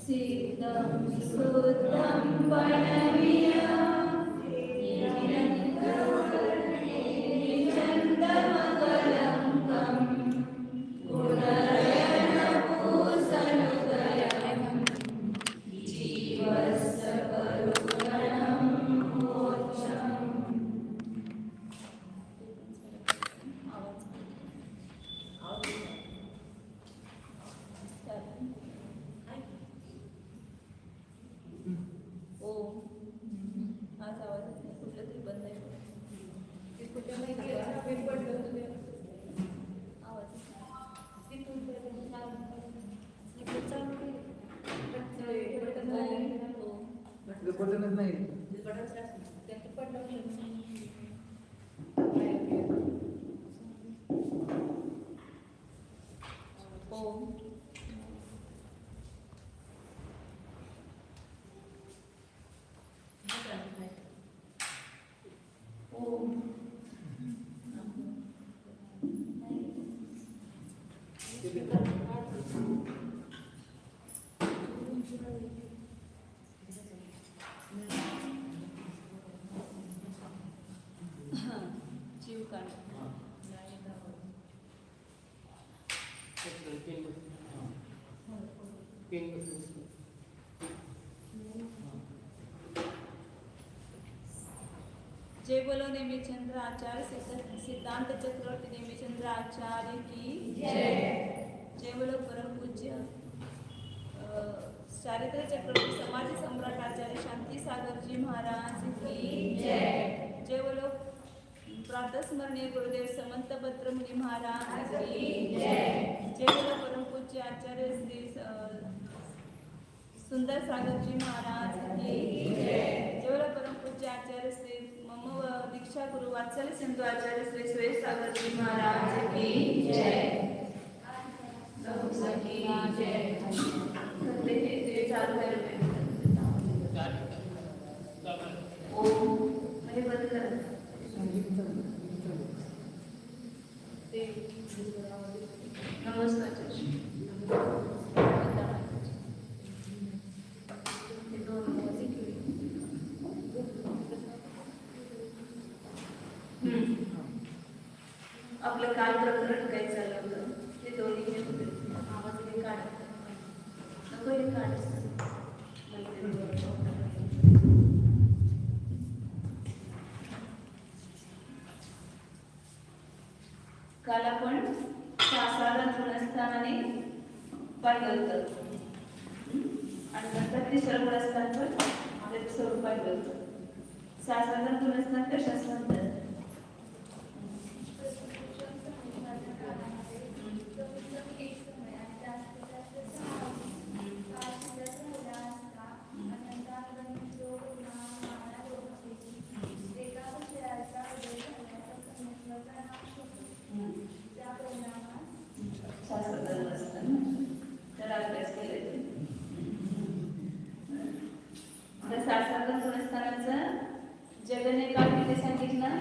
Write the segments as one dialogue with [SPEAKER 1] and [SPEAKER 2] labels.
[SPEAKER 1] सिद्धं सुद्धं पणवीयं चन्दमकलङ्कं गुणरयणपूसनुदयं जीवस्य करुणं मोक्षम्.
[SPEAKER 2] बटनच नाही.
[SPEAKER 1] जीव काढ. जय बोलो नेमिचंद्र आचार्य सिद्धांत चक्रवर्ती नेमिचंद्र आचार्य की जय. जय बोलो परम पूज्य चारित्र चक्रवर्ती समाज सम्राट आचार्य शांती सागर जी महाराज की जय. जय बोलो प्रातस्मरणीय गुरुदेव समंत भद्रमुनी महाराज की जय. जय बोलो परम पूज्य आचार्य श्री सुंदर सागर जी महाराज की जय. जय बोलो परम पूज्य आचार्य श्री मम दीक्षा गुरु वात्सल्य सिंधु आचार्य श्री सुरेश सागर जी महाराज की जय. सखी जय. चालू है ओम मैं बंद कर नमस्कार आपलं काल प्रकरण काय चाललं होतं ते दोन्ही आवाज हे काढ नको हे काढ. काल आपण साधारण गुणस्थानाने पाहिलं होतं आणि नंतर तिसरं गुणस्थान पण आपल्या स्वरूप पाहिलं होतं. साधारण गुणस्थान कशास म्हणतात? साधारण गुणस्थानाचं जगने काळ किती सांगितलं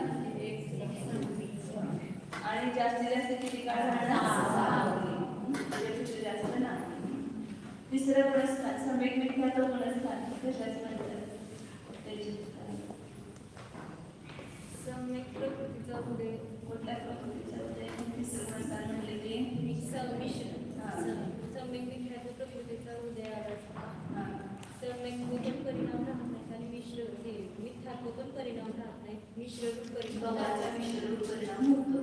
[SPEAKER 1] आणि जास्तीत जास्त किती काळ जास्त ना. तिसरं गुणस्थान सम्यक विख्यात गुणस्थान कशाच म्हणतात? सम्यक प्रकृतीचा उदय. कुठल्या प्रकृतीचा उदय? तिसरं गुणस्थान म्हणले की संमिश्र. सम्यक विख्यात प्रकृतीचा उदय आला. सम्यक पण परिणाम राहत नाही आणि मिश्र मिथ्यात्व पण परिणाम राहत नाही. मिश्र परिणाम दोघांचा मिश्ररूप परिणाम होतो.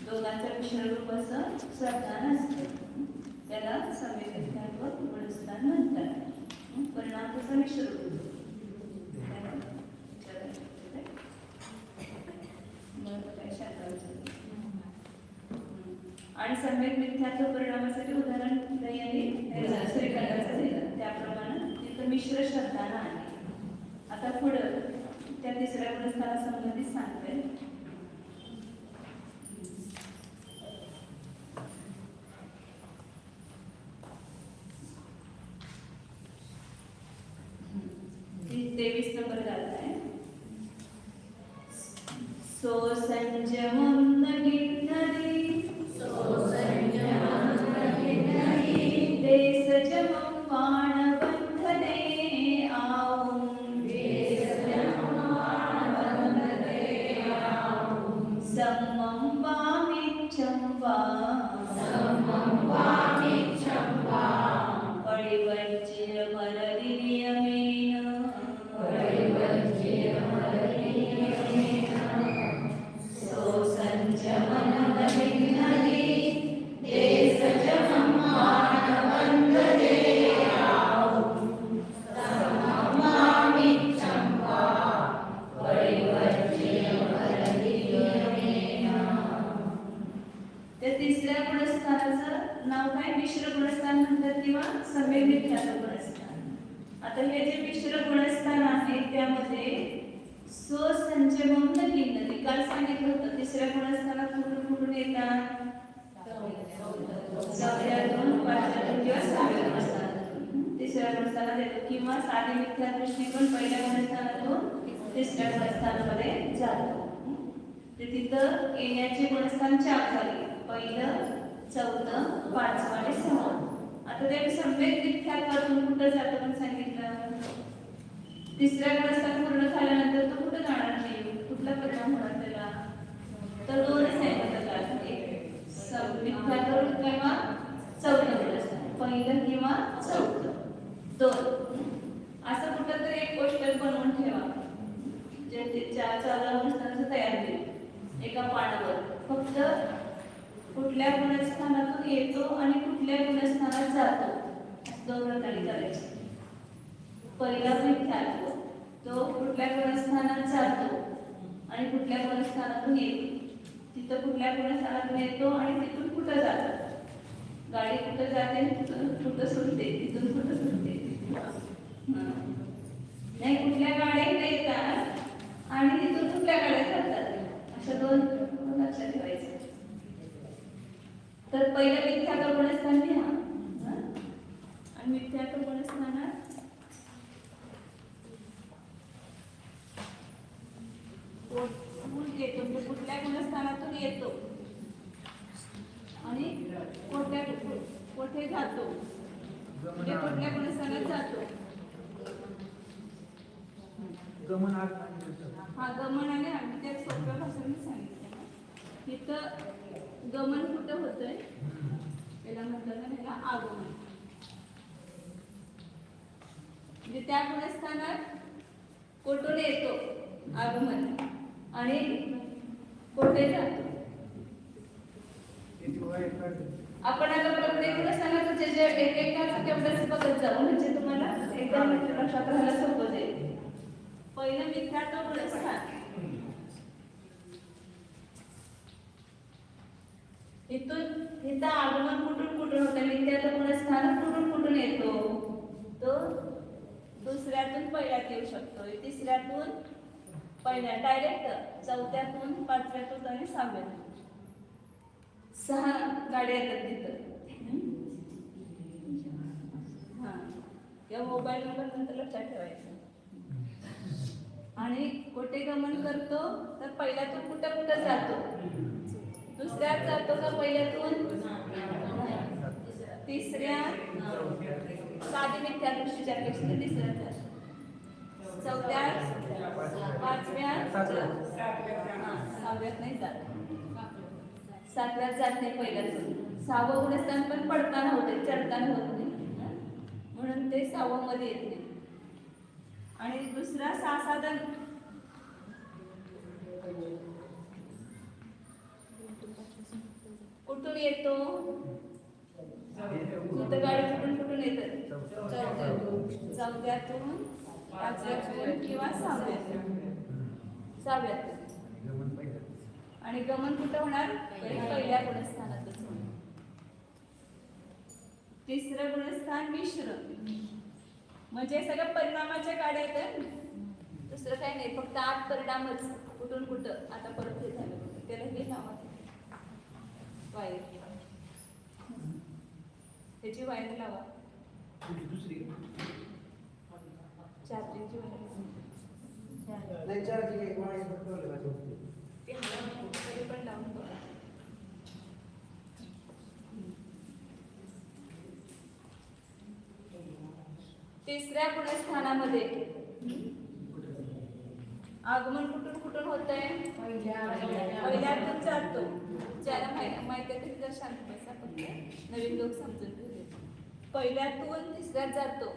[SPEAKER 1] दोघांचा मिश्ररूप असं श्रद्धा नसतं त्याला सम्यक विख्यात गुणस्थान म्हणतात. परिणाम तसा मिश्ररूप होतो. आणि सम्यक मिथ्यात्व परिणामासाठी उदाहरण श्रीखंडाचं दिलं त्याप्रमाणे तिथं मिश्र श्रद्धाना आहे. आता पुढं त्या तिसऱ्या गुणस्थाना संबंधित सांगते. ती 23 नंबर घालत आहे. सो संजमं न गिन्नरि, सो संजमं न गिन्नरि, वा परिवज्य मरदिर्यमेन सोऽसञ्च मनमभिन्नति देशजमं मानवन्दते सममामिच्छं वा परिवज्य मरदिर्यमेन. त्या तिसऱ्या गुणस्थानाचं नाव काय? मिश्र गुणस्थान म्हणतात किंवा सम्यक विख्यात गुणस्थान. आता हे जे मिश्र गुणस्थान आहे त्यामध्ये स्वसंचमम न किन्नती. काल सांगितलं होतं तिसऱ्या गुणस्थानात कुठून येतात? चौथ्यातून, पाचव्यातून किंवा सहाव्या गुणस्थानातून तिसऱ्या गुणस्थानात येतो किंवा साधी मिथ्या दृष्टिकोन पहिल्या गुणस्थानातून तिसऱ्या गुणस्थानामध्ये जातो. ते तिथं येण्याचे गुणस्थान 4 झाले. पहिलं, चौथं, पाचवं आणि सहावं. आता ते सम्यक विख्यातातून कुठं जातं पण सांगितलं. तिसऱ्या गुणस्थान पूर्ण झाल्यानंतर तो कुठं जाणार नाही. कुठला परिणाम होणार त्याला? तर 2च आहे पत्रकार. एक विख्यात किंवा चौथं गुणस्थान, पहिलं किंवा चौथं, 2. असं कुठं तरी एक गोष्ट बनवून ठेवा जे ते 4 गुणस्थानाचं तयार होईल एका पानावर. फक्त कुठल्या गुणस्थानातून येतो आणि कुठल्या गुणस्थानात जातो 2 प्रकारे करायचे. पहिला विख्यात तो कुठल्या गुणस्थानात जातो आणि कुठल्या गुणस्थानातून येतो. तिथं कुठल्या गुणस्थानातून येतो आणि तिथून कुठं जातो. गाडी कुठं जाते, तिथून कुठं सुटते, तिथून कुठं सुटते. नाही, कुठल्या गाड्या येतात आणि तिथून कुठल्या गाड्या जातात. अशा 2 लक्षात ठेवायचं. तर पहिलं विख्यात गुणस्थान लिहा आणि विख्यात गुणस्थानात येतो म्हणजे कुठल्या गुणस्थानातून येतो आणि कुठे जातो म्हणजे कुठल्या गुणस्थानात जातो.
[SPEAKER 2] गमन
[SPEAKER 1] गमन आणि आम्ही त्या सोप्या भाषेने सांगितलं. इथं गमन कुठं होतंय याला म्हटलं ना याला आगमन. म्हणजे त्या गुणस्थानात कुठून येतो आगमन आणि कुठे जातो. आपण आता प्रत्येक गुणस्थानाचं जे एकेकाचं तेवढंच बघत जाऊ म्हणजे तुम्हाला एकदम लक्षात राहायला सोपं जाईल. पहिलं विख्यात गुणस्थान. इथं आगमन कुठून होतं. विख्यात गुणस्थान कुठून येतो. तो दुसऱ्यातून पहिल्यात येऊ शकतो, तिसऱ्यातून पहिल्या डायरेक्ट, चौथ्यातून, पाचव्यातून आणि सहाव्यातून. 6 गाड्या येतात तिथं. या मोबाईल नंबर नंतर लक्षात ठेवायचं. आणि कुठे गमन करतो तर पहिल्यातून कुठं जातो. दुसऱ्यात जातो का पहिल्यातून, तिसऱ्या साधी मिथ्या दृष्टीच्या पेक्षा तिसऱ्यात जातो, चौथ्यात, पाचव्यात, सहाव्यात नाही जात, सातव्यात जात नाही पहिल्यातून. 6वं गुणस्थान पण पडताना होते, चढताना होत नाही म्हणून ते 6वं मध्ये येत नाही. आणि दुसरा साधन कुठून येतो. इथं गाडी कुठून येतात. चौथ्यातून, पाचव्यातून किंवा सहाव्यातून. आणि गमन कुठं होणार. पहिल्या गुणस्थानातच होणार. तिसरं गुणस्थान मिश्र म्हणजे सगळं परिणामाच्या गाड्या येतात. दुसरं काही नाही, फक्त 8 परिणामच. कुठून कुठं आता परत हे झालं त्याला हे नाव वायर. त्याची वायर लावा. चार्जिंगची वायर पण लावून बघा. तिसऱ्या गुणस्थानामध्ये आगमन कुठून होतंय. पहिल्यातून जातो ज्याला माहिती आहे ते जर शांत बसा, फक्त नवीन लोक समजून घेऊ. पहिल्यातून तिसऱ्यात जातो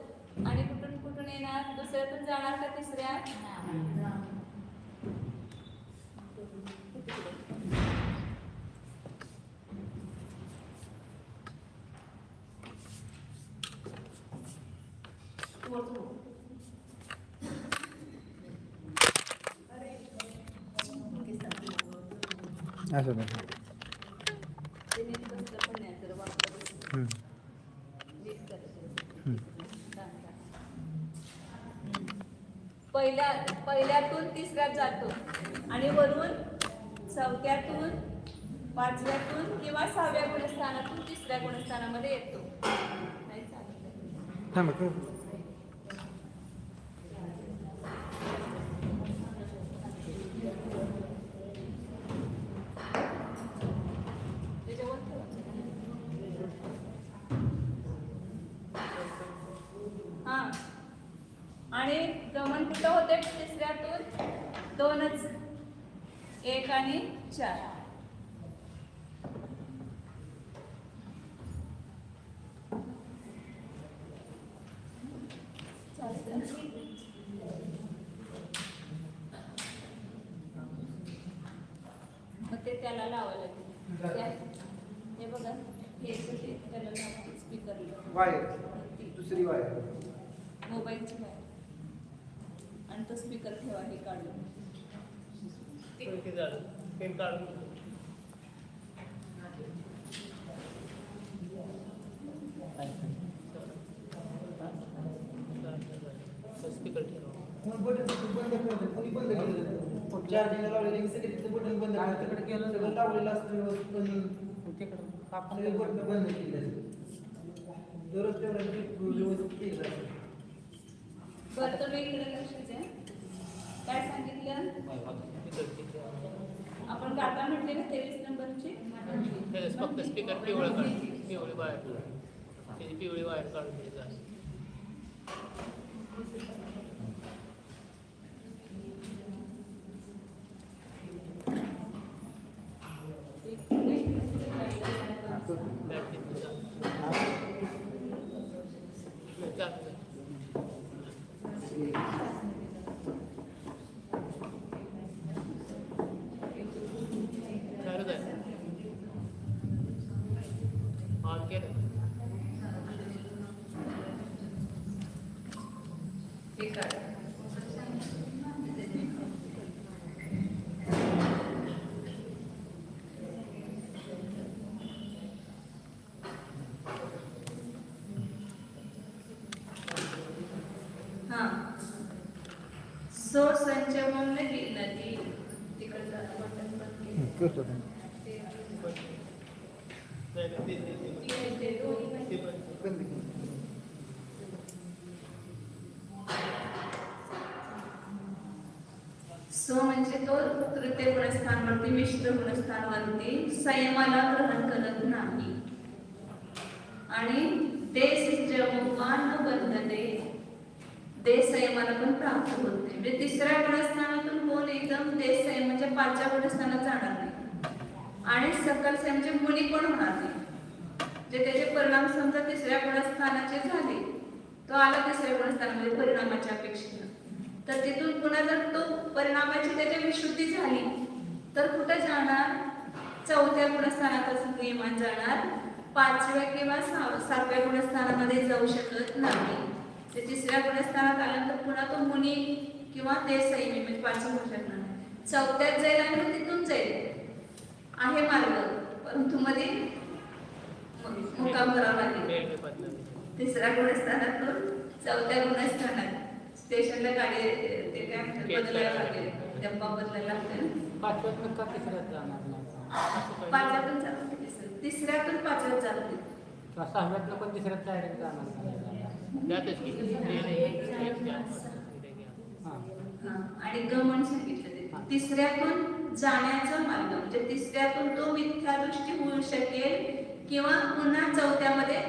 [SPEAKER 1] आणि कुठून कुठून येणार, दुसऱ्यातून जाणार का तिसऱ्यात?
[SPEAKER 3] असं नाही.
[SPEAKER 1] ते नीट बसलं पण नाही तर वापरत बसलं. नीट करायचं. पहिल्यातून तिसऱ्यात जातो आणि वरून चौथ्यातून, पाचव्यातून किंवा 6व्या गुणस्थानातून 3ऱ्या गुणस्थानामध्ये येतो. नाही चालत.
[SPEAKER 3] थांबा.
[SPEAKER 1] त्याच्यावर ठेवायचं. हां, आणि गमन कुठं होते तिसऱ्यातून? 2च, 1 आणि 4. मग ते त्याला लावायला लागेल. हे बघा, हे त्याला लावा स्पीकरला.
[SPEAKER 2] वायर, दुसरी वायर,
[SPEAKER 1] मोबाईलची वायर, आणि तो स्पीकर ठेवा. हे काढून
[SPEAKER 4] स्पीकर ठेवा.
[SPEAKER 2] बटन बंद करतो, कोणी बंद केलं. चार्जिंग लावलेलं सगळं बटन बंद करतो. तिकडे केलं सगळं लावलेलं असतं पण सगळे बटन बंद केले. दररोज तेवढं व्यवस्थित केलं असतं.
[SPEAKER 1] बरं, तुम्ही इकडे लक्ष द्या. काय सांगितलं आपण? काटा म्हटले ना 23 नंबरची.
[SPEAKER 4] फक्त स्पीकर पिवळं काढ, पिवळी वायर, त्याची पिवळी वायर काढून घ्यायचं.
[SPEAKER 1] सो संचवन नदी तिकडचं बटन बंद सो म्हणजे तो तृतीय गुणस्थानवरती, मिश्र गुणस्थानवरती संयमाला ग्रहण करत नाही. आणि देश जेव्हा न बंधते, देश संयमाला पण प्राप्त होत नाही. म्हणजे 3ऱ्या गुणस्थानातून कोण एकदम देश संयम म्हणजे 5व्या गुणस्थानात जाणार नाही. आणि सकल संयम म्हणजे मुनी पण होणार नाही. जे त्याचे परिणाम समजा 3ऱ्या गुणस्थानाचे झाले, तो आला 3ऱ्या गुणस्थानामध्ये परिणामाच्या अपेक्षेनं, तर तिथून पुन्हा जर तो परिणामाची त्याची विशुद्धी झाली तर कुठे जाणार? 4थ्या गुणस्थानापासून नियमान जाणार. 5व्या किंवा 7व्या गुणस्थानामध्ये जाऊ शकत नाही. ते 3ऱ्या गुणस्थानात आल्यानंतर पुन्हा तो मुनी किंवा देश संयमी म्हणजे 5 होऊ शकणार नाही. 4थ्यात जाईल आणि तिथून जाईल, आहे मार्ग, परंतु मध्ये मुक्काम करावा लागेल. 3ऱ्या गुणस्थानातून 4थ्या गुणस्थानात स्टेशनला गाडी ते काय म्हणतात बदलायला लागेल, डब्बा बदलायला लागेल.
[SPEAKER 4] 5व्यातून का 3ऱ्यात जाणार नाही?
[SPEAKER 1] 5व्यातून जातो, 3ऱ्यातून 5व्यात जातो.
[SPEAKER 4] 6व्यातनं पण 3ऱ्यात डायरेक्ट जाणार नाही.
[SPEAKER 1] आणि गमन सांगितलं ते 3ऱ्यातून जाण्याचा मार्ग म्हणजे 3ऱ्यातून तो मिथ्या दृष्टी होऊ शकेल किंवा पुन्हा 4थ्यामध्ये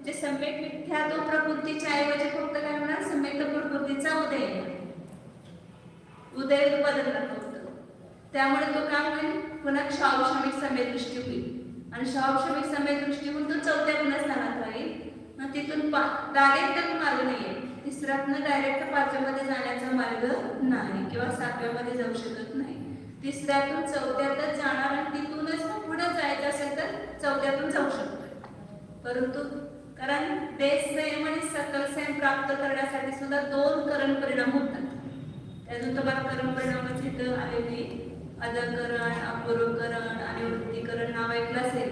[SPEAKER 1] जे सम्यक मिथ्या तो प्रकृतीच्या ऐवजी फक्त काय म्हणणार? सम्यक प्रकृतीचा उदय बदलणार फक्त.
[SPEAKER 5] त्यामुळे तो काय होईल, पुन्हा क्षावशमिक सम्यक दृष्टी होईल आणि क्षावशमिक सम्यक दृष्टी होऊन तो 4थ्या गुणस्थानात राहील. मग तिथून डायरेक्ट मार्ग नाहीये, तिसऱ्यातनं डायरेक्ट 5व्यामध्ये जाण्याचा मार्ग नाही किंवा 7व्यामध्ये जाऊ शकत नाही. तिसऱ्यातून 4थ्यातच जाणार आणि तिथूनच पुढे जायचं असेल तर 4थ्यातून जाऊ शकतो. परंतु कारण देश संयम आणि सकल संयम प्राप्त करण्यासाठी सुद्धा 2 करण परिणाम होतात. त्यातून तुम्हाला करण परिणामाची इथं आलेली अधकरण, अपूर्वकरण आणि वृत्तीकरण नाव ऐकलं असेल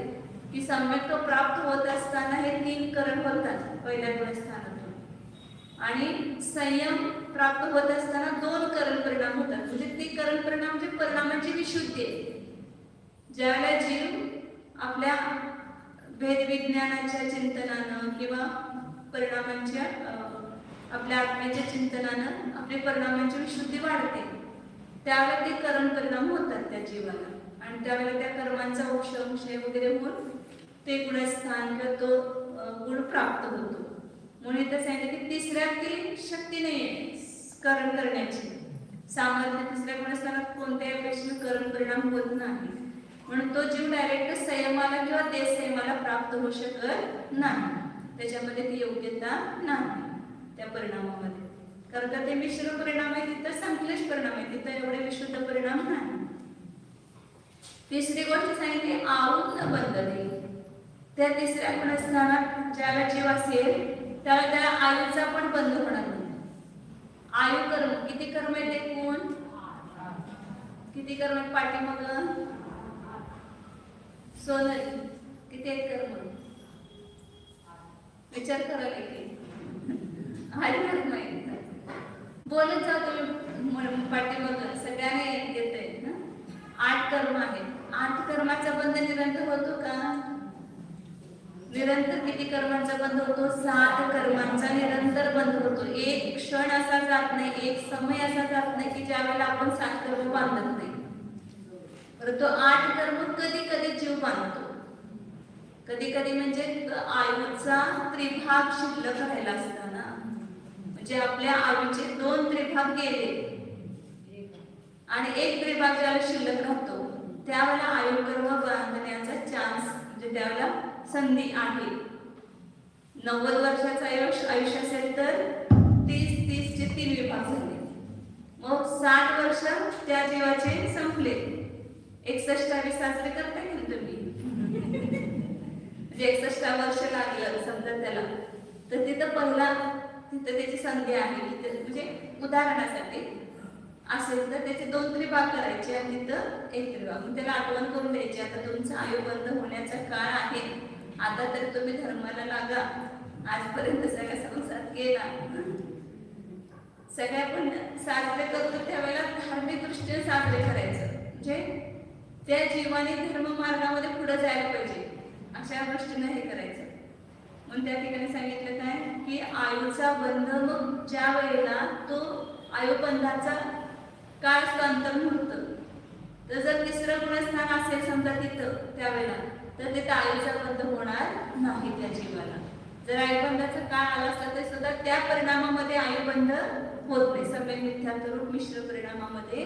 [SPEAKER 5] की सम्यक प्राप्त होत असताना हे 3 करण होतात पहिल्या गुणस्थानातून आणि संयम प्राप्त होत असताना 2 करण परिणाम होतात. म्हणजे ते करण परिणाम म्हणजे परिणामाची विशुद्धी आहे. ज्यावेळेला जीव आपल्या भेद विज्ञानाच्या चिंतनानं किंवा परिणामांच्या आपल्या आत्म्याच्या चिंतनानं आपल्या परिणामांची विशुद्धी वाढते, त्यावेळेला ते करण परिणाम होतात त्या जीवाला आणि त्यावेळेला त्या कर्मांचा उपशमशय वगैरे होऊन ते गुणस्थान किंवा तो गुण प्राप्त होतो. म्हणून इथं सांगितलं की तिसऱ्यातली शक्ती नाहीये करण करण्याची, सामर्थ्य तिसऱ्या गुणस्थानात कोणत्याही अपेक्षेने करण परिणाम होत नाही. म्हणून तो जीव डायरेक्ट संयमाला किंवा देशसंयमाला प्राप्त होऊ शकत नाही, त्याच्यामध्ये ती योग्यता नाही त्या परिणामामध्ये. कारण का ते मिश्र परिणाम आहे, तिथं संश्लेष परिणाम आहे, तिथं एवढे विशुद्ध परिणाम नाही. तिसरी गोष्ट सांगितली आवून न बंधने. त्या तिसऱ्या गुणस्थानात ज्याला जीव असेल त्याला त्या आयुचा पण बंध होणार नाही. आयु कर्म किती कर्म आहे ते कोण किती कर्म आहे पाठीमाग सोनरी किती आहेत कर्म विचार करायला की 8 कर्म आहेत. बोलत जाऊ तुम्ही पाठीमाग सगळ्यांना येतंय ना. 8 कर्म आहेत. 8 कर्माचा बंध निरंतर होतो का? निरंतर किती कर्मांचा बंध होतो? 7 कर्मांचा निरंतर बंध होतो. एक क्षण असा जात नाही, एक समय असा जात नाही की ज्या वेळेला आपण 7 कर्म बांधत नाही. परंतु 8 कर्म कधी कधी जीव बांधतो. कधी कधी म्हणजे आयुचा त्रिभाग शिल्लक राहिला असताना, म्हणजे आपल्या आयुचे 2 त्रिभाग गेले आणि 1 त्रिभाग ज्याला शिल्लक राहतो त्यावेळेला आयु कर्म बांधण्याचा चान्स म्हणजे त्यावेळेला संधी आहे. 90 वर्षाचं आयुष्य असेल तर 30चे 3 विभाग झाले. मग 60 वर्ष त्या जीवाचे संपले. 61 साजरे करता येईल तुम्ही म्हणजे 61 वर्ष लागलं समजा त्याला, तर तिथं त्याची संधी आहे. म्हणजे उदाहरणासाठी असेल तर त्याचे 2 त्रिभाग करायचे आणि तिथं 1 त्रिभाग. मग त्याला आठवण करून द्यायची आता तुमचा आयु बंद होण्याचा काळ आहे, आता तर तुम्ही धर्माला लागा. आजपर्यंत सगळा संसार केला, सगळ्या पण साजरे करतो त्यावेळेला धार्मिक दृष्टीने साजरे करायचं. म्हणजे त्या जीवाने धर्म मार्गामध्ये पुढे जायला पाहिजे अशा दृष्टीने हे करायचं. म्हणून त्या ठिकाणी सांगितलं काय की आयुचा बंध मग ज्या वेळेला तो आयुबंधाचा काळ अंतर्मुहूर्त, तर जर 3रं गुणस्थान असेल समजा तिथं त्यावेळेला तर तिथं आयुचा बंध होणार नाही त्या जीवाला. जर आयुबंधाचा काळ आला असता तर सुद्धा त्या परिणामामध्ये आयुबंध होत नाही. सम्यक मिथ्यात्वरूप मिश्र परिणामामध्ये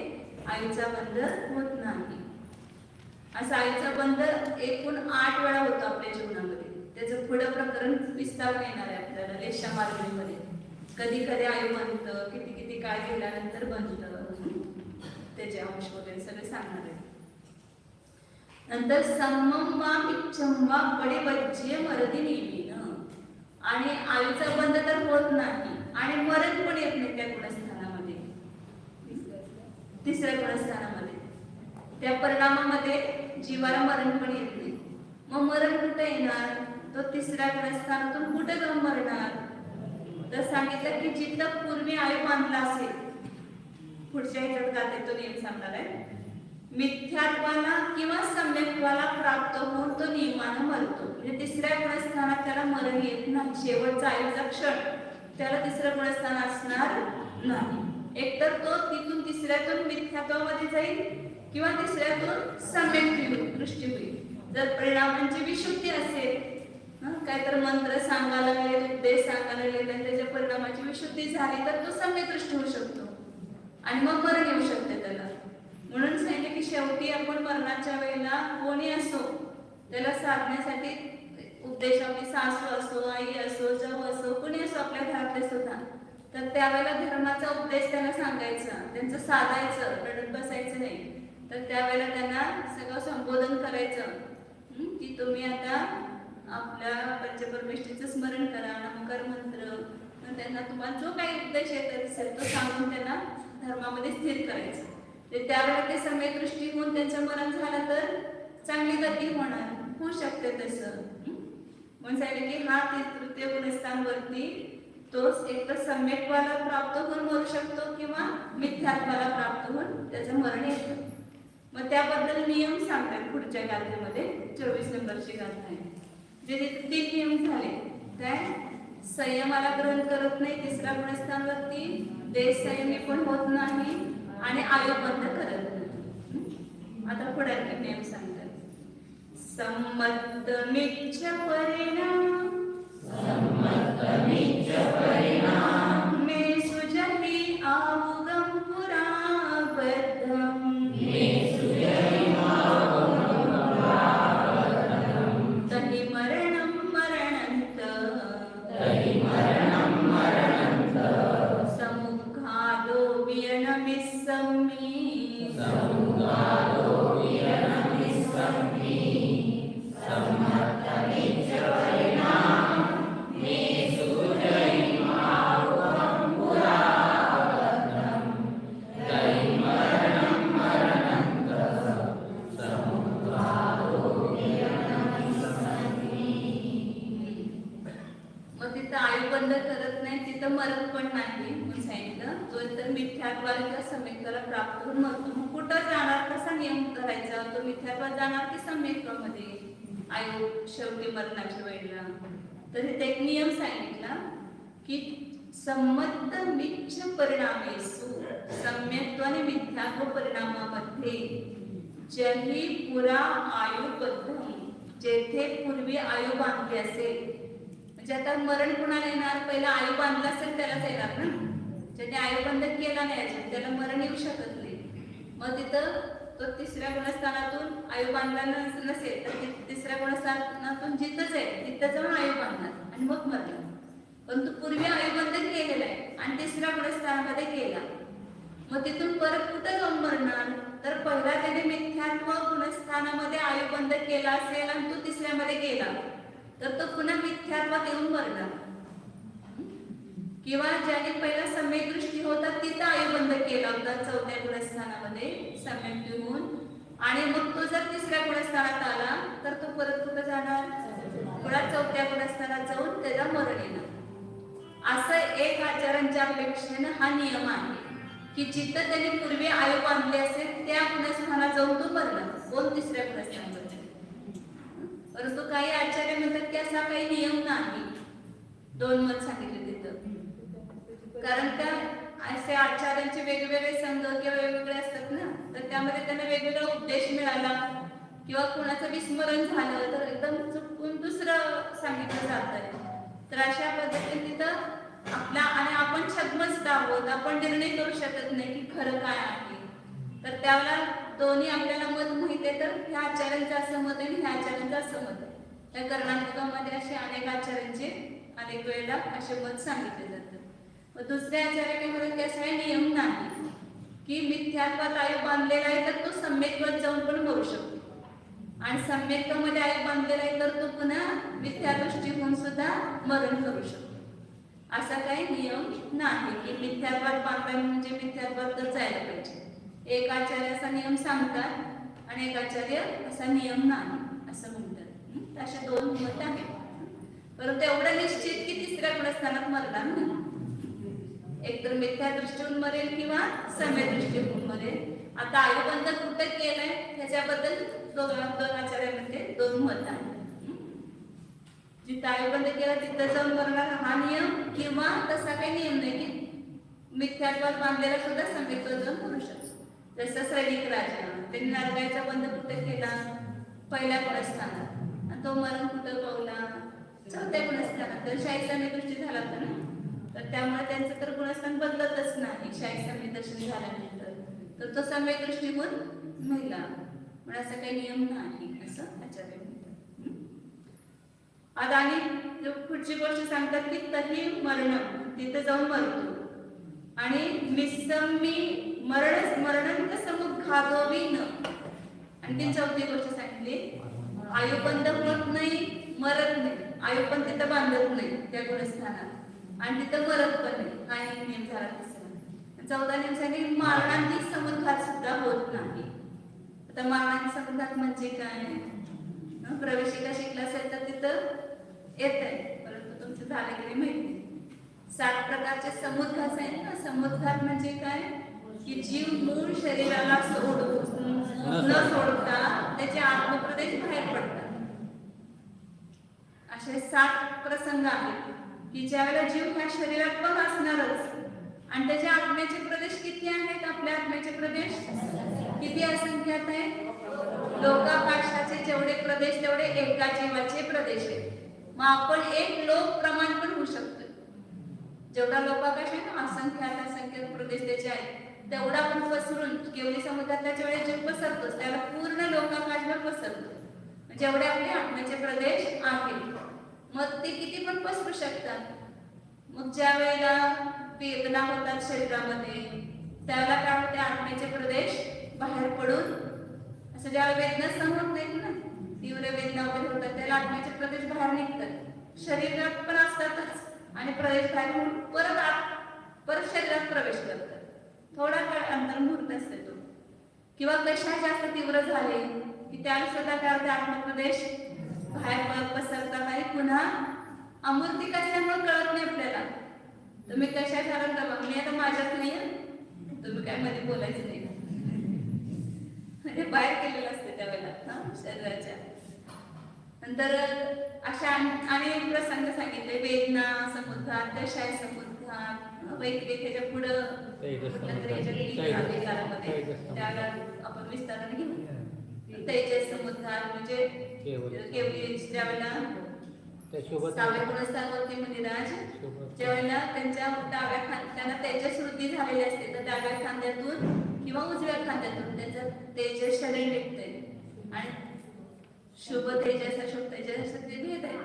[SPEAKER 5] आयुचा बंध होत नाही. असा आयुचा बंध एकूण 8 वेळा होतो आपल्या जीवनामध्ये. त्याचं पुढं प्रकरण विस्तारून येणार आहे आपल्याला लेशा मार्गीमध्ये. कधी कधी आयु बनतं, किती किती काळ गेल्यानंतर बनतं, त्याचे अंश वगैरे सगळे सांगणार आहे. नंतर सम्मम वा मिच्छम वा पडिबज्य मरदी नेमीनं. आणि आयुचा बंध तर होत नाही आणि मरण पण येत नाही त्या गुणस्थानामध्ये, 3ऱ्या गुणस्थानामध्ये. त्या परिणामामध्ये जीवाला मरण पण येत नाही. मग मरण कुठे येणार? तो 3ऱ्या गुणस्थानातून कुठे जाऊन मरणार? तर सांगितलं की जिथं पूर्वी आयु बांधला असेल, पुढच्या ह्याच्यात गाते तो नियम सांगणार आहे, मिथ्यात्वाला किंवा सम्यक्त्वाला प्राप्त होऊन तो नियमानं मरतो. म्हणजे 3ऱ्या गुणस्थानात त्याला मरण येत नाही. शेवटचा आयुचा क्षण त्याला 3रं गुणस्थान असणार नाही. एकतर तो तिथून 3ऱ्यातून मिथ्यात्वामध्ये जाईल किंवा 3ऱ्यातून सम्यक दृष्टी होईल. जर परिणामांची विशुद्धी असेल, काहीतरी मंत्र सांगायला लागले, उपदेश सांगायला लागले आणि त्याच्या परिणामाची विशुद्धी झाली तर तो सम्यक दृष्टी होऊ शकतो आणि मग मरण येऊ शकते त्याला. म्हणून सांगितलं की शेवटी आपण मरणाच्या वेळेला कोणी असो त्याला साधण्यासाठी उपदेश आपली सासू असो, आई असो, जाऊ असो, कोणी असो आपल्या घरातले सुद्धा, तर त्यावेळेला धर्माचा उपदेश त्यांना सांगायचा, त्यांचं साधायचं, रडत बसायचं नाही. तर त्यावेळेला त्यांना सगळं संबोधन करायचं की तुम्ही आता आपल्या पंचपरमेष्ठीचं स्मरण करा, नमस्कार मंत्र, त्यांना तुम्हाला जो काही उपदेश येत असेल तो सांगून त्यांना धर्मामध्ये स्थिर करायचं. ते त्यावेळेला ते सम्यक होऊन त्यांचं मरण झालं तर चांगली गती होणार, होऊ शकते तसं. म्हणून सांगितलं की हा तृतीय गुणस्थानवरती तोच एक तर सम्यकत्वाला प्राप्त होऊन मरू शकतो किंवा मिथ्यात्वाला प्राप्त होऊन त्याचं मरण येतं. मग त्याबद्दल नियम सांगतात पुढच्या गाथेमध्ये, 24 नंबरची गाथा आहे. जे 3 नियम झाले, काय संयमाला ग्रहण करत नाही, तिसऱ्या गुणस्थानवरती देशसंयमी पण होत नाही आणि आयुबंध करत नाही. आता पुढे नियम सांगतात. सम्मतमिच्छ परिणाम मे सुजहि आहुगम पुराबद्धम तहि मरणं मरणन्त समुखादो वियणमिस्सम्मि आयुबंध करत नाही, तिथं मरत पण नाही. म्हणून सांगितलं जो तर मिथ्यात्वाला किंवा सम्यक्त्वाला प्राप्त होऊन मरतो. मग कुठं जाणार, कसा नियम करायचा, तो मिथ्यात्वात जाणार की सम्यक्त्वामध्ये आयु शेवटी मरणाच्या वेळेला. तर इथे एक नियम सांगितला की सम्मत मिच्छ परिणामेषु, सम्यक्त्व आणि मिथ्यात्व परिणामामध्ये जही पुरा आयुबद्ध, जेथे पूर्वी आयु बांधली असेल, म्हणजे आता मरण कुणाला येणार, पहिला आयु बांधला असेल त्यालाच येणार ना. ज्याने आयुबंध केला नाही असेल त्याला मरण येऊ शकत नाही. मग तिथं तो तिसऱ्या गुणस्थानातून आयु बांधला नसेल तर तिसऱ्या गुणस्थानातून जिथंच आहे तिथं जाऊन आयु बांधणार आणि मग मरणार. परंतु पूर्वी आयुबंध केलेला आहे आणि तिसऱ्या गुणस्थानामध्ये केला, मग तिथून परत कुठं जाऊन मरणार, तर पहिला त्याने मिथ्यात्व गुणस्थानामध्ये आयुबंध केला असेल आणि तो तिसऱ्यामध्ये गेला तर तो पुन्हा मिथ्यात्वात येऊन मरणार. किंवा ज्याने पहिला सम्यक दृष्टी होता तिथं आयुबंध केला होता 4थ्या गुणस्थानामध्ये सम्यक होऊन, आणि मग तो जर तिसऱ्या गुणस्थानात आला तर तो परत कुठं जाणार, पुन्हा 4थ्या गुणस्थानात जाऊन त्याला मरण येणार. असं एक आचार्यांच्या अपेक्षेनं हा नियम आहे की जिथं त्याने पूर्वी आयु बांधले असेल त्या गुणस्थानात जाऊन तो मरणार, कोण तिसऱ्या गुणस्थानामध्ये. परंतु काही आचार्य म्हणतात की असा काही नियम नाही, 2 मत सांगितले तिथं. कारण त्या असे आचार्यांचे वेगवेगळे संघ किंवा वेगवेगळे असतात ना, तर त्यामध्ये त्यांना वेगवेगळा उपदेश मिळाला किंवा कोणाचं विस्मरण झालं तर एकदम चुकून दुसरं सांगितलं जातं. तर अशा पद्धतीने तिथं आपला, आणि आपण छद्मस्त आहोत, आपण निर्णय करू शकत नाही की खरं काय आहे. तर त्यावेळेला दोन्ही आपल्याला मत माहिती आहे, तर ह्या आचार्यांचं असं मत आहे आणि ह्या आचार्यांचं असं मत आहे. त्या कर्नाटकामध्ये असे अनेक आचार्यांचे अनेक वेळेला असे मत सांगितले जातात. मग दुसऱ्या आचार्याकडे की असा नियम नाही की मिथ्यात्वात आयु बांधलेला आहे तर तो सम्यक्त्वात जाऊन पण मरू शकतो, आणि सम्यक्त्वामध्ये आयु बांधलेला आहे तर तो पुन्हा मिथ्यादृष्टी होऊन सुद्धा मरण करू शकतो. असा काही नियम नाही की मिथ्यात्वात बांधला म्हणजे मिथ्यात्वातच जायला पाहिजे. एक आचार्य असा नियम सांगतात आणि एक आचार्य असा नियम नाही असं म्हणतात. असे 2 मत आहेत. परंतु एवढं निश्चित की तिसऱ्या गुणस्थानात मरणार नाही, एकतर मिथ्या दृष्टीहून मरेल किंवा सम्यक दृष्टीहून मरेल. आता आयुबंध कुठं केलंय ह्याच्याबद्दल 2 आचार्यांमध्ये 2 मत आहेत. जिथं आयुबंध केला तिथं जाऊन मरणार हा नियम, किंवा तसा काही नियम नाही की मिथ्यात्वात बांधलेला सुद्धा सम्यक्त्वात जाऊन मरू शकतो. जसं सैनिक राजा, त्यांनी नरकाचा बंध कुठे केला, पहिल्या गुणस्थानात, आणि तो मरण कुठं पावला, 4थ्या गुणस्थानात. तर शाही सम्यक दृष्टी झाला होता ना, तर त्यामुळे त्यांचं तर गुणस्थान बदलतच नाही शाही सम्यक दर्शन झाल्यानंतर. तर तो सम्यक दृष्टिकोन महिला. पण असा काही नियम नाही असं आचार्य म्हणतात. आता आणि पुढची गोष्ट सांगतात की तही मरण, तिथं जाऊन मरतो. आणि निसम्मी मरणंत समुद्घातोविन. आणि ती चौथी गोष्ट सांगितली, आयुबंध होत नाही, मरत नाही. आयु पण तिथं बांधत नाही त्या गुणस्थानात, आणि तिथं मरत पण नाही. हा एक नियम झाला तिसरा. चौथा नियम सांगितले, मारणांनी समुद्घात सुद्धा होत नाही. आता मारणांनी समुद्घात म्हणजे काय? प्रवेशिका शिकला असेल तर तिथं येत आहे, परंतु तुमचं झालं की नाही माहिती. 7 प्रकारचे समुद्घात आहेत ना. समुद्घात म्हणजे काय? की जीव मूळ शरीराला न सोडता त्याचे आत्मप्रदेश बाहेर पडतात. असे 7 प्रसंग आहेत की ज्यावेळेला जीव ह्या शरीरात पण असणारच, आणि त्याचे आत्म्याचे प्रदेश किती आहेत? आपल्या आत्म्याचे प्रदेश किती असंख्यात आहेत? लोकाकाशाचे जेवढे प्रदेश तेवढे एका जीवाचे प्रदेश आहेत. मग आपण एक लोक प्रमाण पण होऊ शकतो. जेवढा लोकाकाश आहे ना, असंख्यात प्रदेश त्याचे आहेत, तेवढा आपण पसरून केवली समुद्राच्या वेळेस जीव पसरतोच, त्याला पूर्ण लोकाकाशवर पसरतो. जेवढे आपले आत्म्याचे प्रदेश आहेत, मग ते किती पण पसरू शकतात. मग ज्या वेळेला वेदना होतात शरीरामध्ये, त्यावेळेला काय होते? आत्म्याचे प्रदेश बाहेर पडून, असं ज्यावेळेला वेदना सहन होत नाहीत ना, तीव्र वेदना वगैरे होतात, त्याला आत्म्याचे प्रदेश बाहेर निघतात. शरीरात पण असतातच, आणि प्रदेश बाहेर होऊन परत शरीरात प्रवेश करतात. थोडा काळ अंतर मुहूर्त असते तो. किंवा कशा जास्त तीव्र झाले की त्याला सुद्धा काय होते? आत्मप्रदेश बाहेर पसरता नाही. पुन्हा अमूर्तिक असल्यामुळे कळत नाही आपल्याला. तुम्ही कशा झाला तर मी आता माझ्यात नाही, तुम्ही काय मध्ये बोलायचं नाही, म्हणजे बाहेर केलेलं असते त्यावेळेला शरीराच्या. नंतर अशा अनेक प्रसंग सांगितले. वेदना समुद्रात, दशाय समुद्रात, वैदिक ह्याच्या पुढं कुठल्या तरी ह्याच्या काळामध्ये त्याला आपण विस्ताराने घेऊ. तेजस समुद्रात म्हणजे केवली ज्यावेळेला सावळे गुणस्थानवरती मंदिराज ज्यावेळेला त्यांच्या डाव्या त्यांना तेजस वृद्धी झालेली असते, तर डाव्या खांद्यातून किंवा उजव्या खांद्यातून त्याचं तेजस शरीर निघते. आणि शुभ तेजस अशुभ तेजस ते भेद आहे.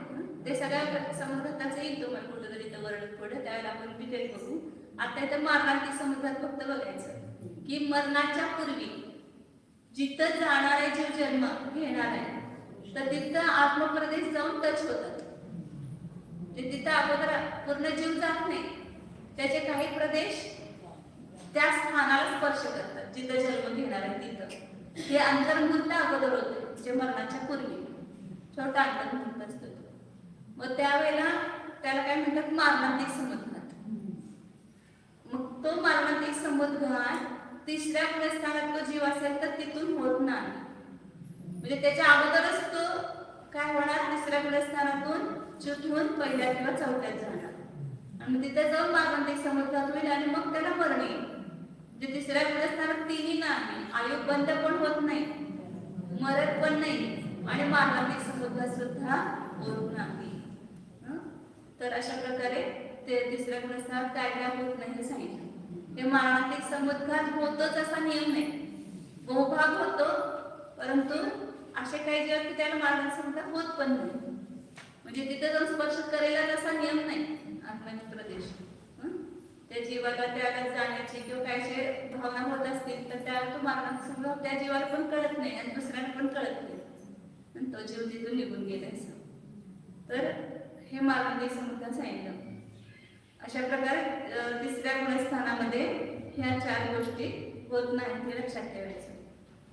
[SPEAKER 5] ते सगळ्या समुद्राचं येईल तुम्हाला कुठं तरी इथं वर्णन पुढे, त्यावेळेला आपण डिटेल बघू. आता इथं मारणार्थी समुद्रात फक्त बघायचं की मरणाच्या पूर्वी जिथं जाणारे जीव जन्म घेणार आहे, तर तिथं आत्मप्रदेश जाऊन टच होतात. ते तिथं अगोदर पूर्ण जीव जात नाही, त्याचे काही प्रदेश त्या स्थानाला स्पर्श करतात जिथं जन्म घेणार आहे तिथं. हे अंतर्मुहूर्त अगोदर होते, जे मरणाच्या पूर्वी छोटा अंतर्मुहूर्त असतो. मग त्यावेळेला त्याला काय म्हणतात? मारणांतिक समुद्घात. मग तो मारणांतिक समुद्घात तिसऱ्या गुणस्थानात तो जीव असेल तर तिथून होत नाही. म्हणजे त्याच्या अगोदरच तो काय होणार? तिसऱ्या गुणस्थानातून च्युत होऊन पहिल्या किंवा चौथ्यात जाणार, आणि तिथे जाऊन मारणांतिक समुद्घात होईल, आणि मग त्याला मरण येईल. म्हणजे तिसऱ्या गुणस्थानात तिन्ही नाही, आयु बंद पण होत नाही, मरत पण नाही, आणि मारणांतिक समुद्घात सुद्धा होत नाही. तर अशा प्रकारे ते तिसऱ्या गुणस्थानात काय काय होत नाही हे सांगितलं. हे मारणांतिक समुद्घात होतोच असा नियम नाही, बहुभाग होतो, परंतु असे काही जीव की त्याला मारणांतिक समुद्घात होत पण नाही. म्हणजे तिथे जाऊन स्पर्श करेला तसा नियम नाही आत्म्याचे प्रदेश. त्या जीवाला त्याला जाण्याची किंवा काही भावना होत असतील तर त्याला तो मारणांतिक समुद्घात त्या जीवाला पण कळत नाही, आणि दुसऱ्याला पण कळत नाही, आणि तो जीव तिथून निघून गेलायचा. तर हे मारणांतिक समुद्घात सांगितलं. अशा प्रकारे तिसऱ्या गुणस्थानामध्ये ह्या 4 गोष्टी होत नाहीत हे लक्षात ठेवायचं.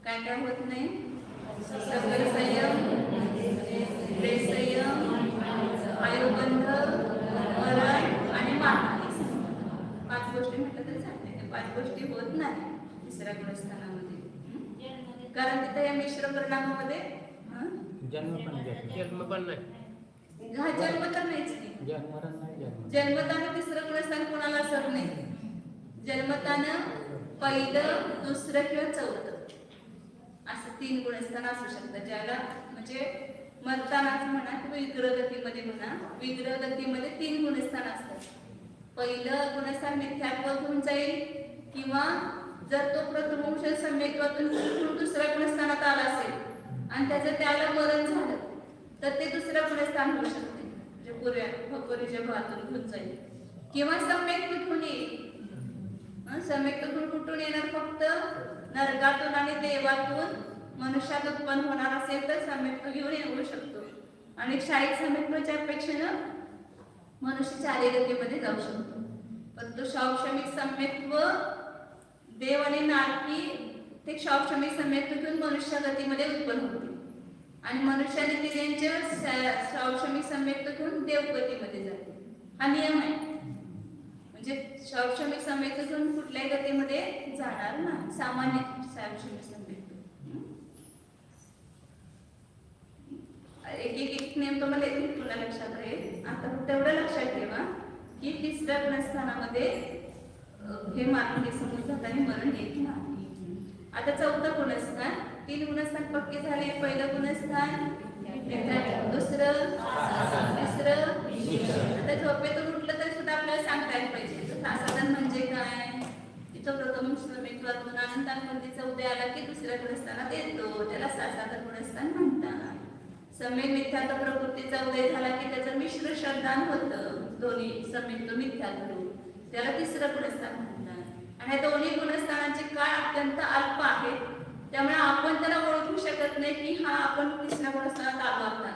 [SPEAKER 5] काय काय होत नाही? सकल संयम, संयम, आयुबंध, मरण आणि मारणांतिक समुद्घात. 5 गोष्टी म्हटलं तरी चालते. त्या 5 गोष्टी होत नाही तिसऱ्या गुणस्थानामध्ये, कारण तिथे या मिश्र परिणामामध्ये
[SPEAKER 4] जन्म पण नाही.
[SPEAKER 5] हा जन्म तर नाहीच की. जन्मतानं तिसरं गुणस्थान कोणाला असत नाही. जन्मतानं पहिलं, दुसरं किंवा चौथं असं 3 गुणस्थान असू शकतात. ज्याला म्हणजे मरतानाच म्हणा किंवा विग्रहगतीमध्ये म्हणा, विग्रहगतीमध्ये 3 गुणस्थान असतात. पहिलं गुणस्थान मिथ्यात्व होऊन जाईल, किंवा जर तो प्रथमवंश सम्यक्त्वातून दुसऱ्या गुणस्थानात आला असेल आणि त्याचं त्याला मरण झालं तर ते दुसरं गुणस्थान होऊ शकते, म्हणजे पूर्वीच्या भावातून होत जाईल. किंवा सम्यक कुठून येईल, सम्यक कुठून येणार, फक्त नरकातून आणि देवातून मनुष्यात उत्पन्न होणार असेल तर सम्यक घेऊन येऊ शकतो. आणि क्षायिक सम्यक्त्वाच्या अपेक्षेनं मनुष्य चालीगतीमध्ये जाऊ शकतो. परंतु क्षौक्षमिक सम्यक्त्व देव आणि नारकी ते क्षौक्षमिक सम्यक्त्व घेऊन मनुष्य गतीमध्ये उत्पन्न होते आणि मनुष्याने दिल्यांचे क्षौक्षमिक सम्यक्त्व घेऊन देवगतीमध्ये जाते. हा नियम आहे. म्हणजे क्षौक्षमिक सम्यक्त्व घेऊन कुठल्याही गतीमध्ये जाणार नाही, सामान्य क्षौक्षमिक सम्यक्त्व. एक नियम तुम्हाला पुन्हा लक्षात राहील. आता फक्त एवढं लक्षात ठेवा की तिसऱ्या गुणस्थानामध्ये हे मार्ग समोर जाताना मरण येत नाही. आता चौथं गुणस्थान, 3 गुणस्थान पक्के झाले. पहिलं गुणस्थान, दुसरं, तिसरं. आता झोपेतून उठलं तरी सुद्धा आपल्याला सांगता यायला पाहिजे साधन म्हणजे काय. तिथं प्रथम सम्यक्त्वातून अनंतांमध्येचा उदय आला की दुसऱ्या गुणस्थानात येतो, त्याला साधन गुणस्थान म्हणतात. सम्यक मिथ्यात्व प्रवृत्तीचा उदय झाला की त्याचं मिश्र श्रद्धान होतं, दोन्ही सम्यक मिथ्यात्व, त्याला तिसरं गुणस्थान म्हणतात. आणि या दोन्ही गुणस्थानांचे काळ अत्यंत अल्प आहेत, त्यामुळे आपण त्याला ओळखू शकत नाही की हा आपण तिसऱ्या गुणस्थानात आलो आता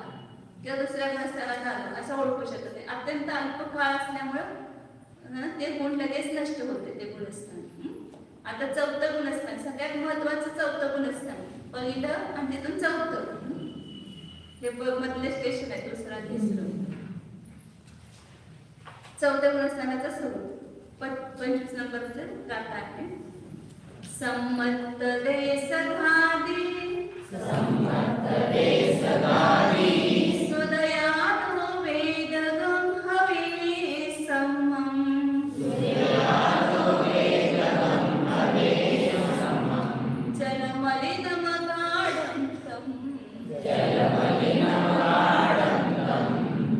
[SPEAKER 5] किंवा दुसऱ्या गुणस्थानात आलो असं ओळखू शकत नाही. अत्यंत अल्प काळ असल्यामुळं ते गुण लगेच नष्ट होते ते गुणस्थान. आता चौथं गुणस्थान, सगळ्यात महत्वाचं चौथं गुणस्थान, पहिलं आणि तिथून चौथं, हे मधले स्टेशन आहे, दुसरा तिसरं. चौथ्या गुणस्थानाचा स्वरूप 25 नंबरचं गाथा आहे. संमत देशगादी सुदयानो वेदगं हवे समं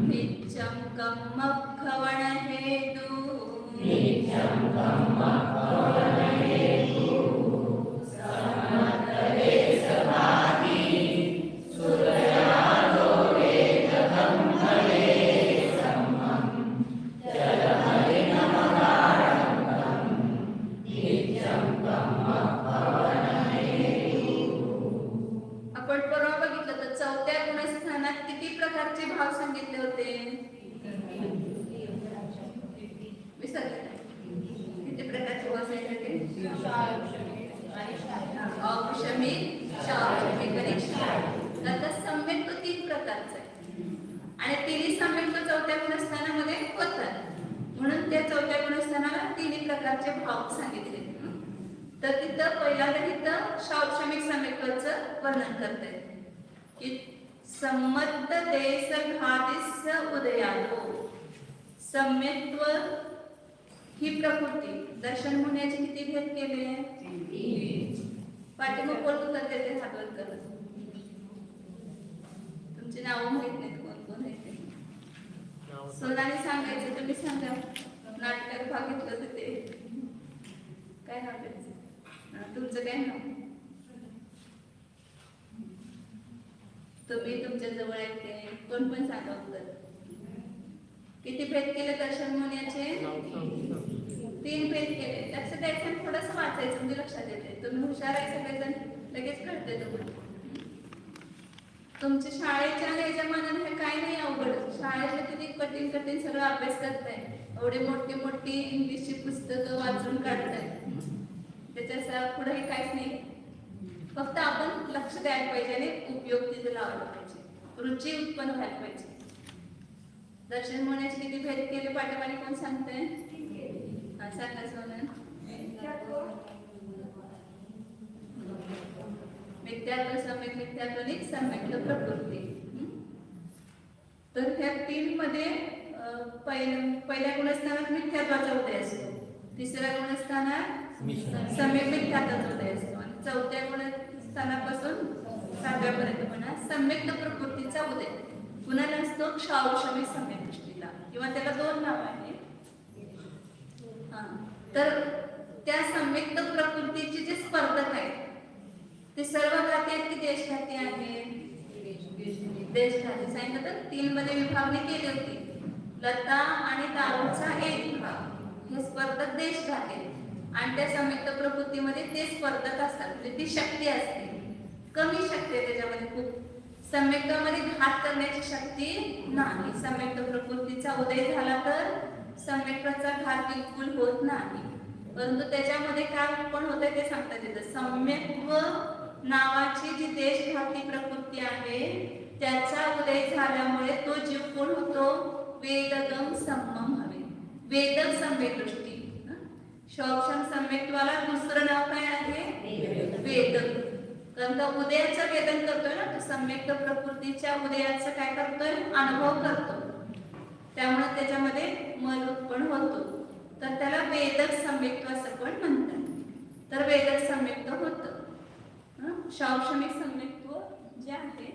[SPEAKER 5] नित्यं कम्मभवण हेतु आपण परवा बघितलं तर चौथ्या गुणस्थानात किती प्रकारचे भाव सांगितले होते, विसरले किती प्रकारचे भाव सांगितले. औक्षमिक, क्षौक्षमिक आणि क्षायिक. आता सम्यक तो 3 प्रकारचा आहे आणि तिन्ही सम्यक तो चौथ्या गुणस्थानामध्ये होतात, म्हणून त्या चौथ्या गुणस्थानाला 3 प्रकारचे भाव सांगितले. तर तिथं पहिल्यांदा तिथं क्षौक्षमिक सम्यक्त्वाचं वर्णन करते की संमत देश घातिस उदयालो. सम्यक्त्व ही प्रकृती दर्शन होण्याचे किती भेद केले, पाठीमाग कोण उत्तर देते हातवर करत. तुमची नावं माहित नाहीत, कोण कोण आहे सोनाने सांगायचं, तुम्ही सांगा. नाटकात भाग घेतलं तर ते काय नाव त्याचं, तुमचं काय नाव, तुम्ही तुमच्या जवळ येते कोण पण सांगा उत्तर. किती भेद केले दर्शन होण्याचे, 3 भेद केले. लक्ष द्यायचं, थोडंसं वाचायचं म्हणजे लक्षात येते. तुम्ही हुशार आहे सगळेजण, लगेच कळते तुम्हाला. तुमच्या शाळेच्या ह्याच्या मानाने हे काही नाही अवघड. शाळेतले किती कठीण कठीण सगळं अभ्यास करताय, एवढी मोठी मोठी इंग्लिशची पुस्तकं वाचून काढताय, त्याच्या पुढे हे काहीच नाही. फक्त आपण लक्ष द्यायला पाहिजे आणि उपयोग तिथे लावला पाहिजे, रुची उत्पन्न व्हायला पाहिजे. दर्शन होण्याचे किती भेद केले पाठीमागे कोण सांगताय, सांगा सोनन. मिथ्यात्व, सम्यक मिथ्यात्व आणि सम्यक प्रकृती. तर ह्या 3 मध्ये पहिल्या गुणस्थानात मिथ्यात्वाचा उदय असतो, तिसऱ्या गुणस्थानात सम्यक मिथ्यात्वाचा उदय असतो आणि चौथ्या गुणस्थानापासून 7व्यापर्यंत म्हणा सम्यक प्रकृतीचा उदय. पुन्हा नसतो क्षौक्षमिक सम्यक दृष्टीला, किंवा त्याला 2 नाव आहेत. तर त्या सम्यक्त प्रकृतीचे जे स्पर्धक आहेत ते सर्व घाती आहेत की देशघाती आहेत? देशघाती. सांगितलं तर 3 मध्ये विभागणी केली होती. लता आणि दारूचा एक भाग हे स्पर्धक देशघाती आहेत आणि त्या सम्यक्त प्रकृतीमध्ये ते स्पर्धक असतात, म्हणजे ती शक्ती असते. कमी शक्ती आहे त्याच्यामध्ये खूप. सम्यक्तामध्ये घात करण्याची शक्ती नाही. सम्यक्त प्रकृतीचा उदय झाला तर सम्यक्ताचा घात बिलकुल होत नाही. परंतु त्याच्यामध्ये काय पण होते ते सांगतात येतं. सम्यक्त्व नावाची जी देशघाती प्रकृती आहे त्याचा उदय झाल्यामुळे तो जीव कोण होतो? वेदगम सम्मम हवे. वेदक सम्यक दृष्टी. शौक्षम सम्यक्त्वाला दुसरं नाव काय आहे? वेदक. कारण तो उदयाचं वेदन करतोय ना, सम्यक्त प्रकृतीच्या उदयाचं काय करतोय? अनुभव करतो. त्यामुळे त्याच्यामध्ये मल उत्पन्न होतो. तर त्याला वेदक सम्यक्त्व असं पण म्हणतात. तर वेदक सम्यक्त्व होतं. शौक्षमिक सम्यक्त्व जे आहे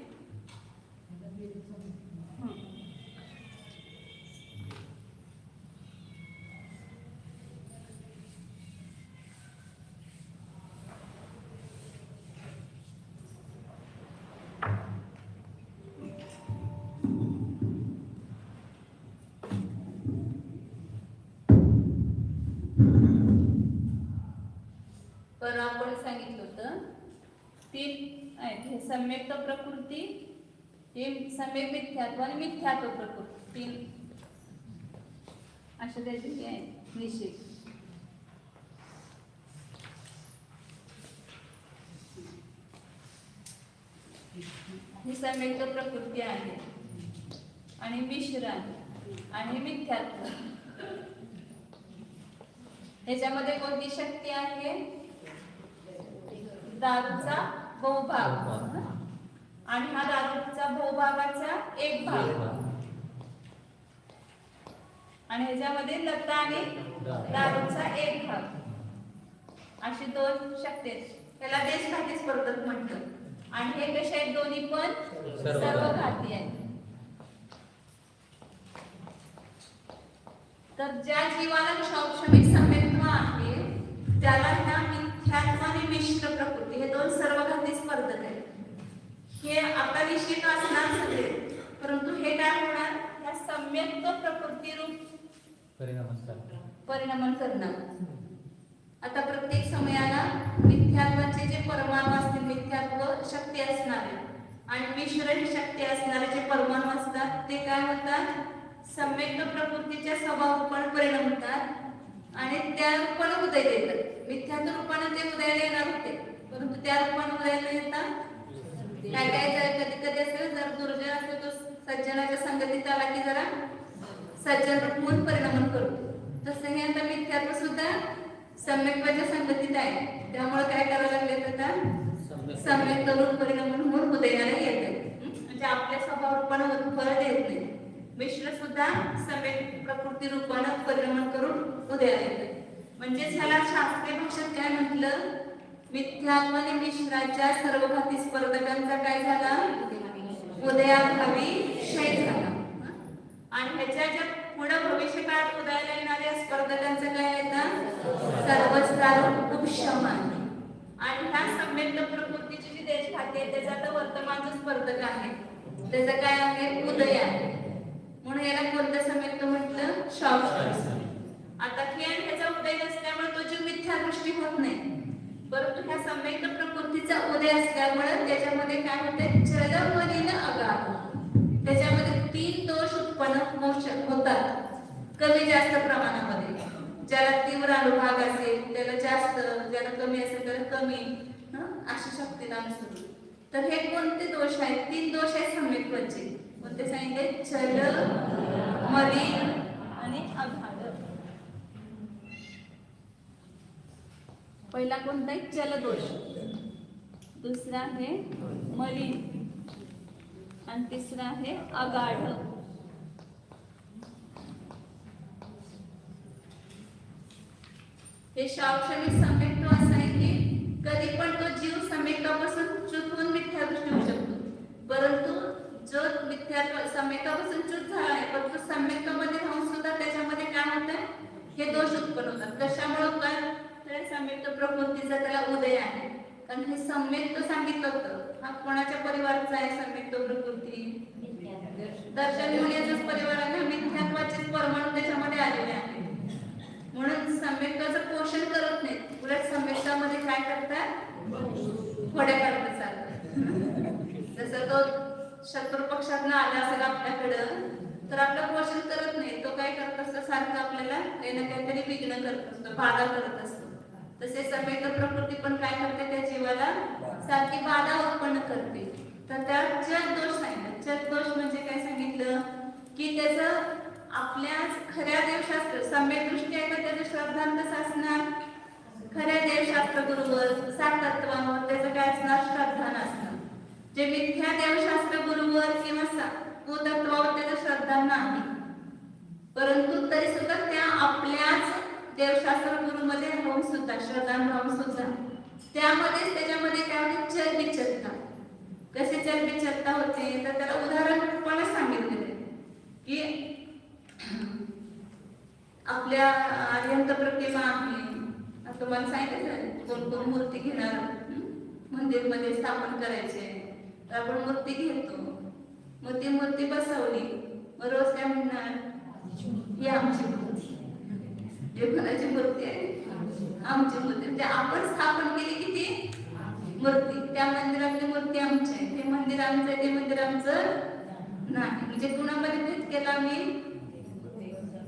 [SPEAKER 5] तर आपण सांगितलं होतं 3 आहेत. हे सम्यक्त प्रकृती, हे सम्यक मिथ्यात्व आणि मिथ्यात्व प्रकृती 3 अशा त्याचे आहेत निश्चित. ही सम्यक्त प्रकृती आहे आणि मिश्र आहे आणि मिथ्यात्व. ह्याच्यामध्ये कोणती शक्ती आहे? दारूचा बहुभाग आणि हा दारूचा बहुभागाचा एक भाग आणि ह्याच्यामध्ये लता आणि दारूचा एक भाग अशी 2 शक्ती आहेत. त्याला देशघाती स्पर्धक म्हणतात आणि हे कसे आहेत? दोन्ही पण सर्वघाती आहेत. तर ज्या जीवाला शौक्षमिक सम्यक्त्व आहे त्याला ह्या मिथ्यात्व आणि मिश्र प्रकृती हे 2 सर्वघाती स्पर्धक आहेत. हे आता निश्चित असणार सगळे, परंतु हे काय होणार? ह्या सम्यक्त प्रकृती रूप परिणाम करणार. आता प्रत्येक समयाला मिथ्यात्वाचे जे परमाणू असतील, मिथ्यात्व शक्ती असणारे आणि मिश्र ही शक्ती असणारे जे परमाणू असतात ते काय होतात? सम्यक्त प्रकृतीच्या स्वभाव रूपाने परिणाम होतात आणि त्या रूपाने उदय देतात. मिथ्यात्व रूपाने ते उदयाला येणार होते, परंतु त्या रूपाने उदयाला येतात. काय काय कधी कधी असेल, जर दुर्जन असेल तो सज्जनाच्या संगतीत आला की जरा सज्जन रूप म्हणून परिणाम करतो. तसं हे आता मिथ्यात्व सुद्धा सम्यक्त्वाच्या संगतीत आहे. त्यामुळे काय करावं लागले? आता सम्यक्त रूप परिणाम म्हणून उदयाला येतात. म्हणजे आपल्या स्वभाव रूपाने परत येत नाही. मिश्र सुद्धा सम्यक प्रकृती रूपाने परिणाम करून उदयाला येतात. म्हणजेच ह्याला शास्त्रीय भाषेत काय म्हटलं? मिथ्यात्व आणि मिश्राच्या सर्वघाती स्पर्धकांचा काय झाला? उदयाभावी क्षय झाला. आणि ह्याच्या ज्या पुढे भविष्य काळात उदयाला येणाऱ्या स्पर्धकांचं काय येतं? सर्वस्तार उपशमन. आणि ह्या सम्यक्त प्रकृतीची जी देशघाती आहे त्याचा तर वर्तमान जो स्पर्धक आहे त्याचं काय आहे? उदय आहे. म्हणून याला कोणतं सम्यक्त म्हटलं? शौक्षमिक. आता खेळ ह्याचा उदय नसल्यामुळे तो जीव मिथ्या दृष्टी होत नाही, परंतु ह्या सम्यक्त प्रकृतीचा उदय असल्यामुळे त्याच्यामध्ये काय होते? चलमलीन अगाध. त्याच्यामध्ये 3 दोष उत्पन्न होतात कमी जास्त प्रमाणामध्ये. ज्याला तीव्र अनुभाग असेल त्याला जास्त, ज्याला कमी असेल त्याला कमी, अशी शक्ती सुरू. तर हे कोणते दोष आहेत? 3 दोष आहेत सम्यक्त्वाचे. कोणते सांगितले? चल, मलिन आणि अगाध. पहिला कोणता आहे? चल दोष. दुसरा आहे मलिन आणि तिसरा आहे अगाढ. हे शौक्षमिक सम्यक्त्व असं आहे की कधी पण तो जीव सम्यक्त्वापासून च्युत होऊन मिथ्या दृष्टी होऊ शकतो, परंतु जो मिथ्यात्व सम्यक्त्वापासून च्युत झाला आहे परंतु सम्यक्त्वामध्ये राहून सुद्धा त्याच्यामध्ये काय होतं? हे दोष उत्पन्न होतात. कशामुळे होतात? तर तर सम्यक्त प्रकृतीचा त्याला उदय आहे. कारण हे सम्यक्त सांगितलं होतं, हा कोणाच्या परिवाराचा आहे सम्यक्त प्रकृती? दर्शन मुनीचाच परिवार आहे. मिथ्यात्वाचेच परमाणू त्याच्यामध्ये आलेले आहेत. म्हणून सम्यक्ताचं पोषण करत नाहीत, उलट सम्यक्तामध्ये काय करतात? खोड्या काढत चालतात. जसं तो शत्रू पक्षातनं आला असेल आपल्याकडं, तर आपलं पोषण करत नाही, तो काय करत असतो? सारखं आपल्याला काही ना काहीतरी विघ्न करत असतो, बाधा करत असतो. तसे सम्यक्त प्रकृती पण काय करते? त्या जीवाला सारखी बाधा उत्पन्न करते. तर त्या चल दोष सांगितलं. चल दोष म्हणजे काय सांगितलं? की त्याचं आपल्याच खऱ्या देवशास्त्र सम्यक दृष्टी आहे का त्याचं श्रद्धांत कसं असणार? खऱ्या देवशास्त्र बरोबर सातत्वावर त्याचं काय असणार? श्रद्धा नसणार. जे मिथ्या देवशास्त्र गुरुवर किंवा कुतत्वावर त्याचं श्रद्धा नाही, परंतु तरी सुद्धा त्या आपल्याच देवशास्त्र गुरुमध्ये राहून सुद्धा श्रद्धा राहून सुद्धा त्यामध्येच त्याच्यामध्ये काय होते? चल विचलता. कसे चल विचलता होते? तर त्याला उदाहरण पण सांगितलेले की आपल्या आर्यंत प्रतिमा आहे, तुम्हाला सांगितलं कोण कोण मूर्ती घेणार मंदिर मध्ये स्थापन करायचे, तर आपण मूर्ती घेतो, मग ती मूर्ती बसवली, मग रोज काय म्हणणार? ही आमची मूर्ती. जे कोणाची मूर्ती आहे? आमची मूर्ती. म्हणजे आपण स्थापन केली की ती मूर्ती, त्या मंदिरातली मूर्ती आमची आहे, ते मंदिर आमचं आहे, ते मंदिर आमचं नाही. म्हणजे कुणामध्ये भेद केला मी?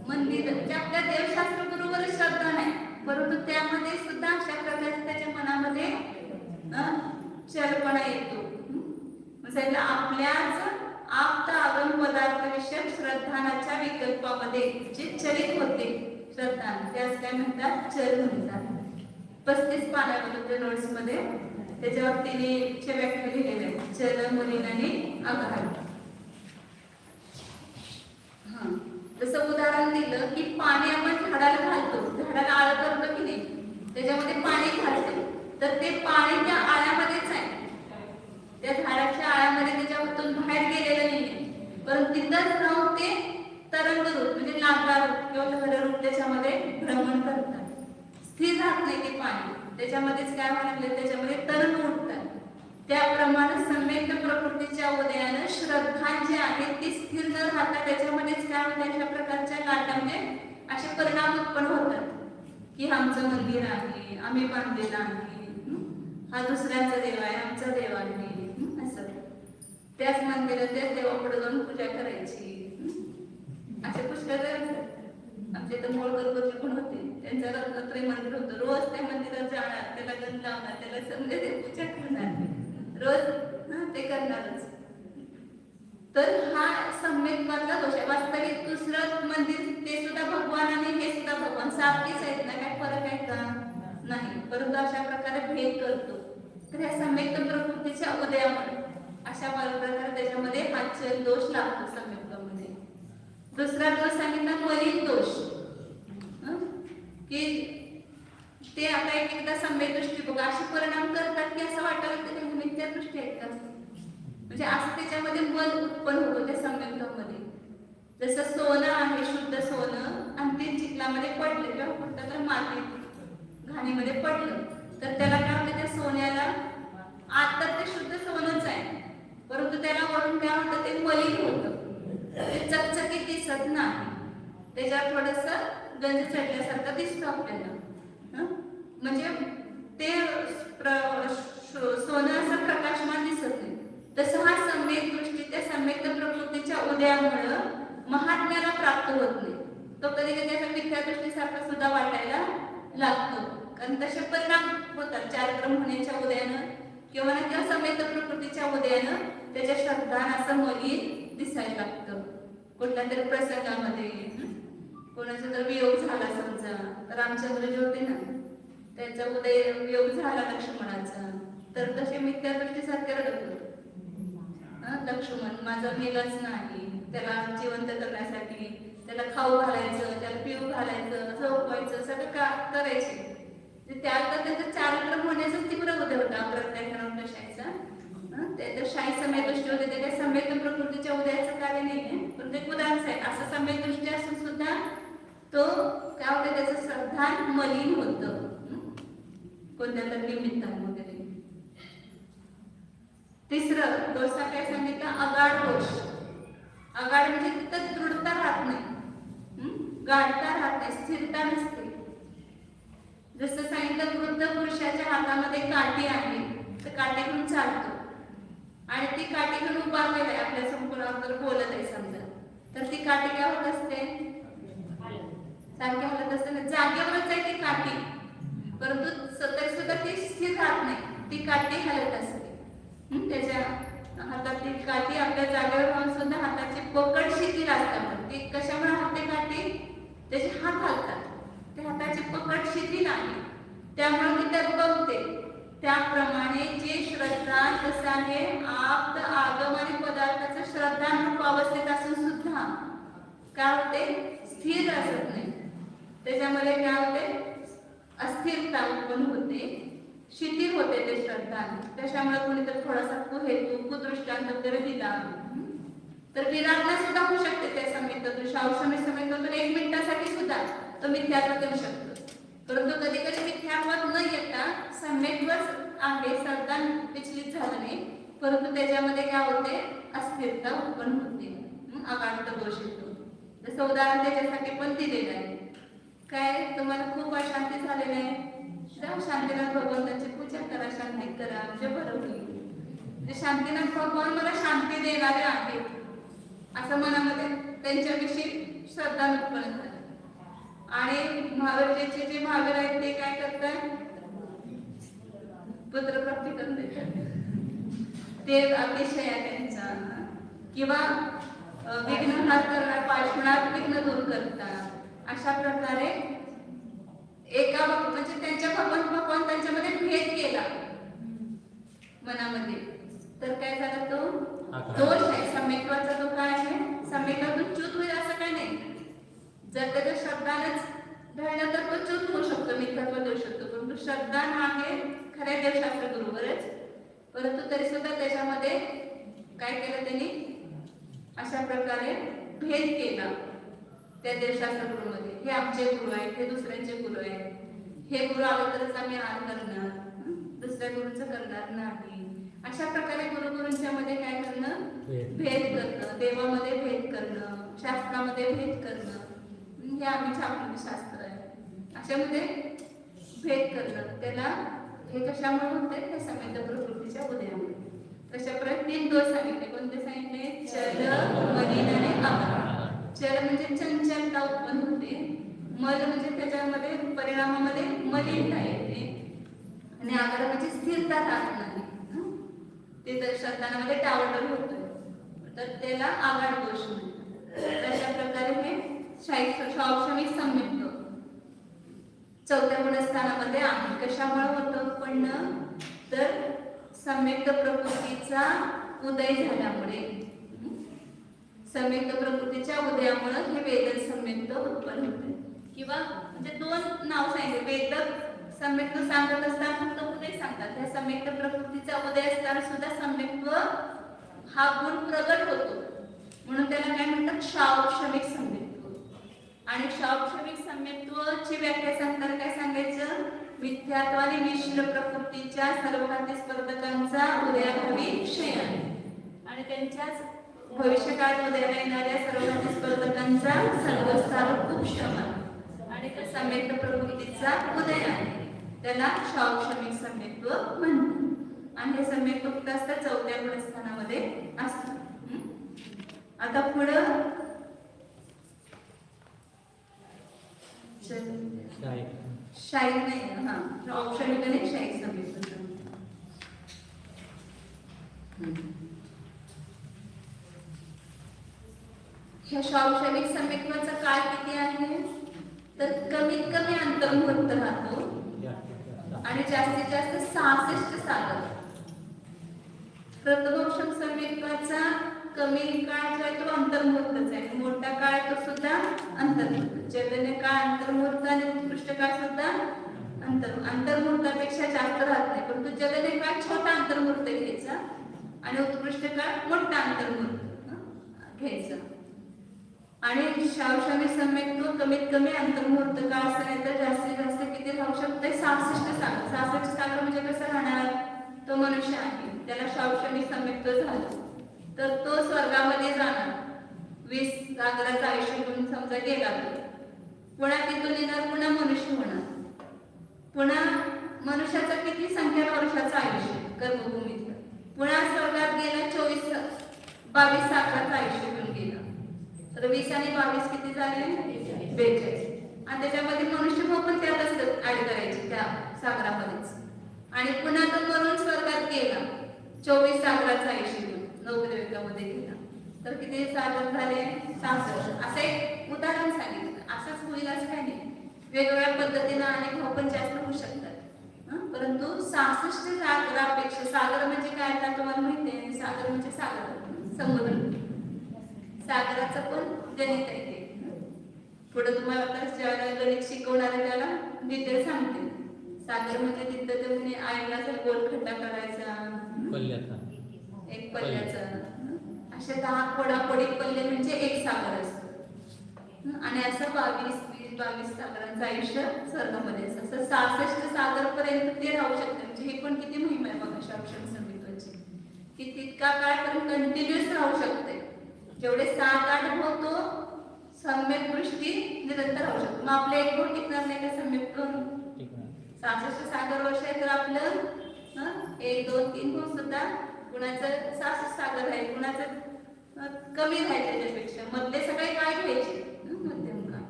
[SPEAKER 5] मंदिर म्हणजे आपल्या देवशास्त्र बरोबर श्रद्धा नाही, परंतु त्यामध्ये सुद्धा अशा प्रकारचे त्याच्या मनामध्ये चलपणा येतो. म्हणजे आपल्याच आप्त आगम पदार्थ विषयक श्रद्धानाच्या विकल्पामध्ये जे चलित होते श्रद्धा, त्यास काय म्हणतात? चल म्हणतात. 35 पानामध्ये नोट्स मध्ये त्याच्या बाबतीने व्याख्या लिहिलेल्या आहेत. चल, मुलीन आणि आघात. जसं उदाहरण दिलं की पाणी आपण झाडाला घालतो, झाडाला आळ करतो की नाही, त्याच्यामध्ये पाणी घालतो, तर ते पाणी त्या आळ्यामध्येच आहे, त्या झाडाच्या आळ्यामध्ये त्याच्यातून बाहेर गेलेलं नाहीये, परंतु तिथंच राहून ते तरंग रूप म्हणजे लाटा रूप किंवा लहर रूप त्याच्यामध्ये भ्रमण करतात. स्थिर राहत नाही ते पाणी, त्याच्यामध्येच काय म्हणाले? त्याच्यामध्ये तरंग उठतात. त्याप्रमाणे सम्यक्त प्रकृतीच्या उदयानं श्रद्धा जी आहे ती स्थिर न राहता त्याच्यामध्येच काय होते? अशा प्रकारच्या लाटांमध्ये असे परिणाम उत्पन्न होतात की आमचं मंदिर आहे, आम्ही बांधलेलं आहे, हा दुसऱ्यांचा देव आहे, आमचा देव आहे, असं त्याच मंदिरात त्याच देवापुढे जाऊन पूजा करायची. असे पुष्कळ आमच्या इथं मूळ गणपती पण होते, त्यांचं रत्नात्रय मंदिर होतं. रोज त्या मंदिरात जाणार, त्याला गंध लावणार, त्याला समजे ते पूजा करणार, रोज ते करणारच. तर हा सम्यक्त्वाचा दोष आहे. वास्तविक दुसरं मंदिर ते सुद्धा भगवान आणि हे सुद्धा भगवान सारखेच आहेत ना, काय फरक आहे का? नाही, परंतु अशा प्रकारे भेद करतो. तर ह्या सम्यक्त प्रकृतीच्या उदयामुळे अशा प्रकारे त्याच्यामध्ये हा चल दोष लागतो सम्यक्तामध्ये. दुसरा दोष सांगितला मलिन दोष, की ते आता एकदा सम्यक दृष्टी बघा असे परिणाम करतात की असं वाटायला की ते मिथ्या दृष्टी आहेत का? म्हणजे असं त्याच्यामध्ये मल उत्पन्न होतो त्या सम्यक्तामध्ये. जसं सोनं आहे, शुद्ध सोनं, आणि ते चिखलामध्ये पडलं किंवा कुठं तर माती घाणीमध्ये पडलं, तर त्याला काय होतं? त्या सोन्याला आत तर ते शुद्ध सोनंच आहे, परंतु त्याला वरून काय होतं? ते मलिन होतं, ते चकचकीत दिसत नाही, त्याच्यावर थोडंसं गंज चढल्यासारखं दिसतो आपल्याला. म्हणजे ते सोनं असं प्रकाशमान दिसत नाही. तसं हा सम्यक दृष्टी त्या सम्यक प्रकृतीच्या उदयामुळं महात्म्याला प्राप्त होत नाही. तो कधी कधी असा मिथ्या दृष्टीसारखा सुद्धा वाटायला लागतो, कारण तसे परिणाम होतात. चार ब्रह्म होण्याच्या उदयानं किंवा सम्यक प्रकृतीच्या उदयानं त्याच्या श्रद्धान असं मलिन दिसायला लागतं. कुठल्या तरी प्रसंगामध्ये कोणाचा जर वियोग झाला समजा, तर आमच्या गुरुजी होते ना, त्यांचा उदय वियोग झाला लक्ष्मणाचा, तर तसे मिथ्या दृष्टीसारखे रडत होते. लक्ष्मण माझा मेलाच नाही, त्याला जिवंत करण्यासाठी त्याला खाऊ घालायचं, त्याला पिऊ घालायचं, झोपवायचं, सगळं का करायचे. त्याला तर त्याचं चारित्र्य होण्याचं तीव्र उदय होता प्रत्येक शाहीचा. त्या शाही सम्यक दृष्टी होते, त्या सम्यक प्रकृतीच्या उदयाचं कार्य नाहीये, पण ते उदाहरण आहे. असं सम्यक दृष्टी असून सुद्धा तो काय होतं? त्याचं श्रद्धा मलिन होतं. कोणत्या तरी निमित्तानं वगैरे. तिसरं डोसा काय सांगितलं, अगाढ दोष. अगाढ म्हणजे तिथं दृढता राहत नाही, गाढता राहत नाही, स्थिरता नसते. जसं सांगितलं वृद्ध पुरुषाच्या हातामध्ये काठी आहे, तर काठी घेऊन चालतो आणि ती काठी घेऊन उभा केलाय आपल्या संपूर्णावर बोलत आहे समजा, तर ती काठी काय होत असते, सारखी हलत असते ना, जागेवरच आहे ती काठी, परंतु तरी सुद्धा ती स्थिर राहत नाही, ती काठी हलत असते. त्याच्या हातातली काठी आपल्या जागेवर राहून सुद्धा हाताची पकड शिथिल असतात. ती कशामुळे हाते काठी, त्याचे हात हलतात, त्या हाताची पकड शिथिल आहे, त्यामुळे ती त्यात बघते. त्याप्रमाणे जे श्रद्धा कसं आहे, आप्त आगम आणि पदार्थाचं श्रद्धा रूप अवस्थेत असून सुद्धा काय होते, स्थिर असत नाही. त्याच्यामध्ये काय होते, अस्थिरता उत्पन्न होते, शिथिल होते ते श्रद्धा. त्याच्यामुळे कोणीतरी थोडासा कुहेतू कुदृष्टांत वगैरे दिला तर विराटला सुद्धा होऊ शकते. त्या समितीतून शावसमित समितीतून 1 मिनिटासाठी सुद्धा तो मिथ्यात्व देऊ शकतो. परंतु कधी कधी मिथ्यात्वात न येता सम्यक्त्वच आहे, श्रद्धा विचलित झालं नाही, परंतु त्याच्यामध्ये काय होते, अस्थिरता उत्पन्न होते, अगाढ दोष येतो. जसं उदाहरण त्याच्यासाठी पण दिलेलं आहे. काय तुम्हाला खूप अशांती झालेली आहे, शांतीनाथ भगवंताची पूजा करा, शांती करा, म्हणजे बरं होईल. शांतीनाथ भगवान मला शांती देणारे आहेत असं मनामध्ये त्यांच्याविषयी श्रद्धा उत्पन्न झाली. आणि महावीरचे जे महावीर आहेत ते काय करतात, पुत्रप्राप्ती करून देतात, ते अतिशय आहे त्यांचा. किंवा विघ्नहार करणार, पार्श्वनाथ विघ्न दूर करतात. अशा प्रकारे एका म्हणजे त्यांच्या भगवान त्यांच्यामध्ये भेद केला मनामध्ये, तर काय झालं, तो दोष आहे. सम्यक्त्वाचा तो काय आहे, सम्यक्त्वातून च्युत होईल असं काय नाही. जर त्याच्या श्रद्धानेच घडलं तर तो च्युत होऊ शकतो, मिथ्यात्व देऊ शकतो. परंतु श्रद्धा आहे खऱ्या देवशास्त्र बरोबरच, परंतु तरी सुद्धा त्याच्यामध्ये काय केलं त्यांनी, अशा प्रकारे भेद केला त्या देवशास्त्र गुरुमध्ये. हे आमचे गुरु आहेत, हे दुसऱ्यांचे गुरु आहेत, हे गुरु आले तरच आम्ही आराम करणार, दुसऱ्या गुरुचं करणार नाही. अशा प्रकारे गुरुच्या मध्ये काय करणं, भेद करणं, देवामध्ये भेद करणं, शास्त्रामध्ये भेद करणं, हे आम्ही छापलेलं शास्त्र आहे. अशामध्ये भेद करणं, त्याला हे कशामुळे होते, हे समेत प्रकृतीच्या उदयामुळे. तशाप्रकारे 3 दोष सांगितले. कोणते सांगितले, चल, मलिन आणि अमल. चल म्हणजे चंचलता उत्पन्न होते, मल म्हणजे त्याच्यामध्ये परिणामामध्ये मलिनता येते, आणि आगाढ म्हणजे स्थिरता राहत नाही, ते तर श्रद्धानामध्ये टावटल होतोय, तर त्याला आगाढ दोष म्हणतात. अशा प्रकारे हे शैक्षणिक सम्यक्त्व 4थ्या गुणस्थानामध्ये आहे. कशामुळे होतं उत्पन्न, तर सम्यक्त प्रकृतीचा उदय झाल्यामुळे, सम्यक्त प्रकृतीच्या उदयामुळे हे वेदक सम्यक्त उत्पन्न होते. किंवा म्हणजे 2 नाव सांगितले, वेदक सम्यक्त सांगत असताना फक्त उदय सांगतात, त्या सम्यक्त प्रकृतीचा उदय असताना सुद्धा सम्यक्त्व हा गुण प्रगट होतो, म्हणून त्याला काय म्हणतात, शावक्षमिक सम्यक्त्व. आणि शावक्षमिक सम्यक्त्वची व्याख्या सांगताना काय सांगायचं, मिथ्यात्व आणि मिश्र प्रकृतीच्या सर्वघाती स्पर्धकांचा उदयाभावी क्षय आहे, आणि त्यांच्याच भविष्यकाळात उदयाला येणाऱ्या सर्वघाती स्पर्धकांचा सर्वसार उपशम आणि त्या सम्यक्त प्रकृतीचा उदय आहे, त्याला शावक्षमिक सम्यक्त्व म्हणतात. आणि हे सम्यक्त्व कुठं असतं, 4थ्या गुणस्थानामध्ये असतं. आता पुढं शाही नाही, हा औक्षणिक आणि शाही सम्यक्त्व. ह्या शावक्षमिक सम्यक्त्वाचा काळ किती आहे, तर कमीत कमी अंतर्मुहूर्त राहतो आणि जास्तीत जास्त 66 साल. प्रथमोक्षम सम्यक्त्वाचा कमी काळ जो आहे तो अंतर्मुहूर्तच आहे, मोठा काळ तो सुद्धा अंतर्मुहूर्त. जगन्य काळ अंतर्मुहूर्त आणि उत्कृष्ट काळ सुद्धा अंतर्मुहूर्तापेक्षा जास्त राहत नाही, परंतु जगन्य काळ छोटा अंतर्मुहूर्त घ्यायचा आणि उत्कृष्ट काळ मोठा अंतर्मुहूर्त घ्यायचा. आणि शावशामी सम्यक्त्व कमीत कमी अंतर्मुहूर्त काळ असं नाही तर जास्तीत जास्त किती राहू शकते 66 सागर. 66 सागर म्हणजे कसं राहणार, तो मनुष्य आहे त्याला शावशामी सम्यक्त्व झालं तर तो स्वर्गामध्ये जाणार. 20 सागराचं आयुष्य म्हणून समजा गेला तो, पुन्हा तिथून येणार, पुन्हा मनुष्य होणार. पुन्हा मनुष्याचं किती संख्या वर्षाचं आयुष्य कर्मभूमीतलं, पुन्हा स्वर्गात गेला 22 सागराचं आयुष्य घेऊन गेला. तर 20 आणि 22 किती झाले 42. आणि त्याच्यामध्ये मनुष्य पण त्यातच ऍड करायचे त्या सागरामध्येच. आणि पुन्हा तो मरून स्वर्गात गेला 24 सागराचं आयुष्य घेऊन नवग्रहामध्ये गेला तर किती सागर झाले 66. असं एक उदाहरण सांगितलं. असंच होईल असं काही नाही, वेगवेगळ्या पद्धतीनं अनेक भाव पण जास्त होऊ शकतात. परंतु 66 सागरापेक्षा, सागर म्हणजे काय आता तुम्हाला माहिती आहे, सागर म्हणजे सागर समुद्र, सागराचं पण गणित आहे ते. पुढे तुम्हाला आता ज्यावेळेला गणित शिकवणार आहे त्याला डिटेल सांगते. सागर म्हणजे तिथं तुम्ही आईला गोल खड्डा करायचा एक पल्ल्याचा, असे 10 कोडाकोडी पल्ले म्हणजे एक सागर असतं. आणि असं 22 सागरांचं आयुष्य स्वर्गामध्ये असं 66 सागर पर्यंत ते राहू शकते. म्हणजे हे पण किती महिमा आहे बघा शावशामी सम्यक्त्वाची, की तितका काळपर्यंत कंटिन्युअस राहू शकते. जेवढे 7-8 भाव तो सम्यक दृष्टी निरंतर राहू शकतो. मग आपलं एक भाव टिकणार नाही का सम्यक करून? 66 सागर वर्ष आहे तर आपलं 1, 2, 3 भाव सुद्धा कुणाचं 66 सागर आहे, कुणाचं कमी राहील त्याच्यापेक्षा. मधले सगळे काय घ्यायचे मध्यम काळ.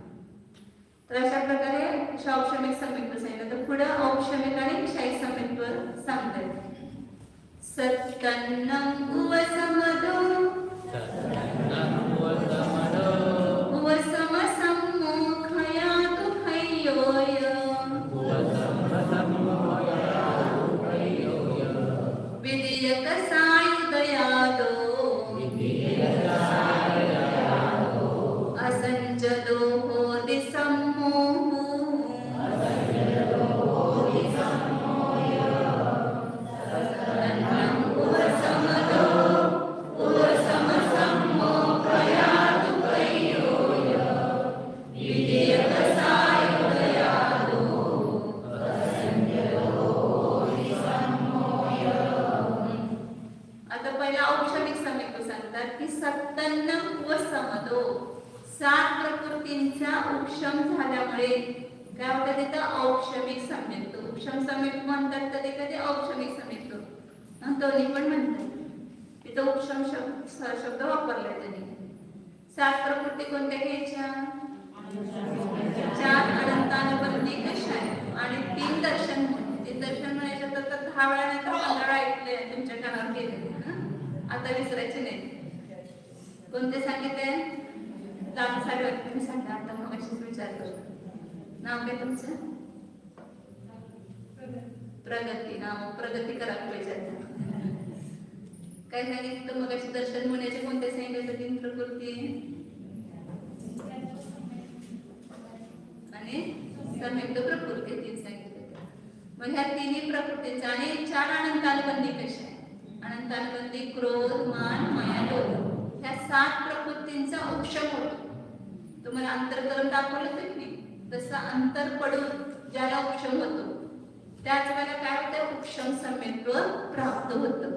[SPEAKER 5] तर अशा प्रकारे शावशामिक सम्यक्त्व सांगितलं. तर पुढे औपशामिक आणि क्षयिक सम्यक्त्व सांगतात. सत्तन्नं उवसमदो उवसमसम्मोखयातु हय्योय विधीयक सायुधयादो असंजलो होदि सम्मोहु सत्तन्नं उवसमदो उवसमसम्मोखयातु हय्योय विधीयक सायुधयादो असंजलो होदि सम्मोहय. आता पहिला औपचारिक सम्यक्त्व सांगतात की 57 उपसमदो 7 प्रकृतींचा उपशम झाल्यामुळे काय होतं तिथं औपशमिक सम्यक्त्व. उपशम सम्यक्त्व म्हणतात कधी कधी औपशमिक सम्यक्त्व दोन्ही पण म्हणतात. तिथं उपशम शब्द वापरलाय त्यांनी. 7 प्रकृती कोणत्या घ्यायच्या? 4 अनंतानुबंधी कशा आहेत आणि 3 दर्शन. 3 दर्शन म्हणायचं तर 10 वेळा नाही तर 15 वेळा ऐकले तुमच्या कानावर गेले, आता विसरायचे नाही. कोणते सांगितले? लांब सारे तुम्ही सांगा. आता मग अशीच विचार करतो. नाव काय तुमचं? प्रगती. नाव प्रगती करायला पाहिजे. काय सांगितलं मग अशी दर्शन म्हणायचे कोणते सांगितले? 3 प्रकृती आणि सम्यक्त्व प्रकृती 3 सांगितले. मग ह्या 3 प्रकृतींचा आणि 4 अनंतानुबंधी कशा आहे? अनंतानुबंधी क्रोध, मान, माया, लोभ ह्या 7 प्रकृतींचा उपशम होतो. तुम्हाला अंतर्करण दाखवलं तर नाही, तसं अंतर पडून ज्याला उपशम होतो त्याच वेळेला काय होतं? उपशम सम्यक्त्व प्राप्त होतं.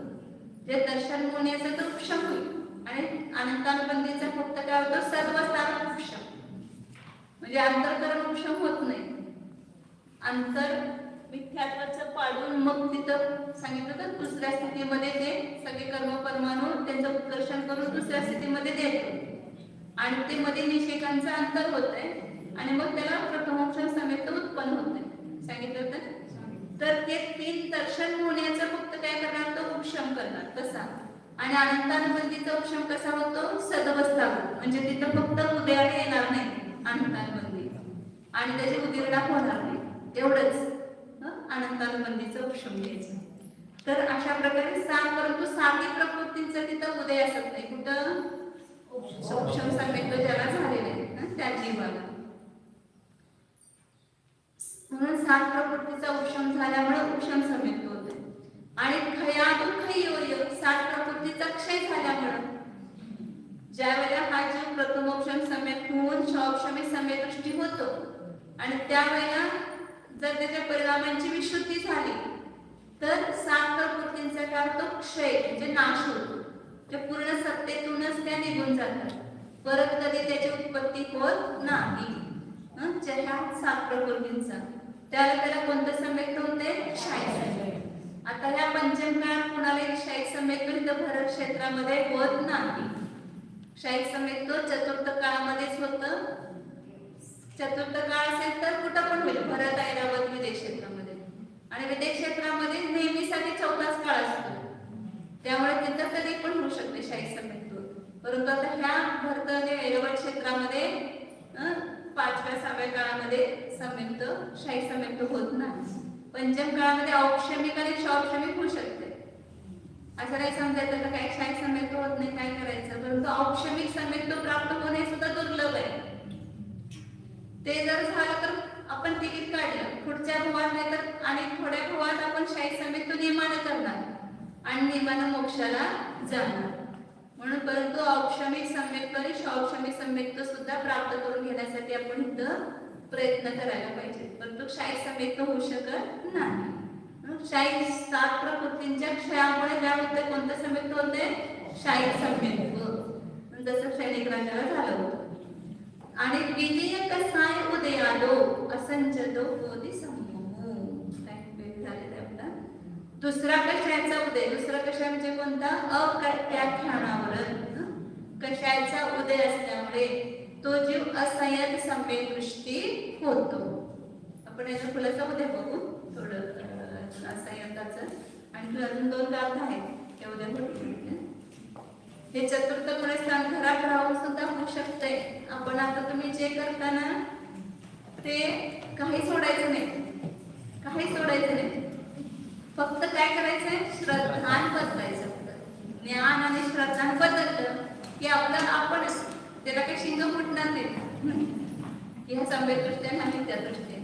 [SPEAKER 5] जे दर्शन होण्याचं तर उपशम होईल आणि अनंतानुबंधीचा फक्त काय होतं? सर्वसार उपशम. म्हणजे अंतर्करण उपशम होत नाही. अंतर मिथ्यात्वाचं पाडून मग तिथं सांगितलं तर दुसऱ्या स्थितीमध्ये ते सगळे कर्म परमाणू त्यांचं उत्कर्षण करून दुसऱ्या स्थितीमध्ये देतो आणि ते मध्ये निषेकांचं अंतर होत आहे आणि मग त्याला प्रथमोपशम सम्यक्त्व उत्पन्न होत आहे. सांगितलं होतं. तर ते 3 दर्शन होण्याचं फक्त काय करणार? तो उपशम करणार तसा. आणि अनंतानुबंधीचा उपशम कसा होतो? सदवस्था. म्हणजे तिथं फक्त उदयाला येणार नाही अनंतानुबंधी आणि त्याची उदीरणाप होणार नाही, एवढंच अनंतानुबंधीचं उपशम घ्यायचं. तर अशा प्रकारे 7 परंतु 7 प्रकृतींचा तिथं उदय असत नाही. कुठं? उपशम सम्यक्त्व ज्याला झालेलं आहे त्या जीवाला. म्हणून 7 प्रकृतीचा उपशम झाल्यामुळे उपशम सम्यक्त्व होते. आणि खयातु खय्योय 7 प्रकृतीचा क्षय झाल्यामुळे ज्यावेळेला हा जीव प्रथमोपशम सम्यक होऊन क्षौपशमी सम्यक दृष्टी होतो आणि त्यावेळेला जर त्याच्या परिणामांची विशुद्धी झाली तर 7 प्रकृतींचा काय होतो? क्षय म्हणजे नाश होतो. त्या पूर्ण सत्तेतूनच त्या निघून जातात, परत कधी त्याची उत्पत्ती होत नाही. ह्या 7 प्रकृतींचा त्याला कोणतं सम्यक होते? क्षय सम्यक. आता ह्या पंचम काळात कुणाला क्षय सम्यक इथं भरत क्षेत्रामध्ये होत नाही. क्षय सम्यक चतुर्थ काळामध्येच होतं. चतुर्थ काळ असेल तर कुठं पण होईल, भरत, ऐरावत, विदेश क्षेत्रामध्ये. आणि विदेश क्षेत्रामध्ये नेहमीसाठी 4थाच काळ असतो, त्यामुळे तिथं कधी पण होऊ शकते शाही सम्यक्त. परंतु आता ह्या भरत आणि ऐरावत क्षेत्रामध्ये 5व्या 6व्या काळामध्ये सम्यक्त शाही सम्यक्त होत नाही. पंचम काळामध्ये औक्षमिक आणि क्षौपशमिक होऊ शकते. असं नाही समजायचं तर काही शाही सम्यक्त होत नाही, काय करायचं. परंतु औक्षमिक सम्यक्त प्राप्त होणे सुद्धा दुर्लभ आहे. ते जर झालं तर आपण तिकीट काढलं, पुढच्या भवात नाही तर आणि थोड्या भवात आपण शाही सम्यक्त नियमानं करणार आणि नियमानं मोक्षाला जाणार. म्हणून परंतु औक्षमिक सम्यक्त आणि क्षौपशमिक सम्यक्त सुद्धा प्राप्त करून घेण्यासाठी आपण इथं प्रयत्न करायला पाहिजे. परंतु शाही सम्यक्त होऊ शकत नाही. शाही 7 प्रकृतींच्या क्षयामुळे काय होते? कोणतं सम्यक्त होते? शाही सम्यक्त, जसं क्षणिक राजाला झालं होतं. आणि विनय कसाय उदयालो असंचतो बोधी समूह झालेला आपला दुसरा कशाचा उदय. दुसरा कशा म्हणजे कोणता? अव्याख्यानावर कशाचा उदय असल्यामुळे तो जीव असंयत सम्यक दृष्टी होतो. आपण याचा फुलाचा उदय बघू थोडं असंयताचं. आणि अजून 2 अर्थ आहेत त्या उदय बघू. हे चतुर्थ गुणस्थान घरात राहून सुद्धा होऊ शकते. आपण आता तुम्ही जे करताना ते काही सोडायचं नाही, काही सोडायचं नाही. फक्त काय करायचंय? श्रद्धान बदलायचं. ज्ञान आणि श्रद्धान बदललं की आपल्याला आपण त्याला काही शिंग फुटणार नाही की ह्या सम्यक दृष्ट्या आणि त्या दृष्ट्या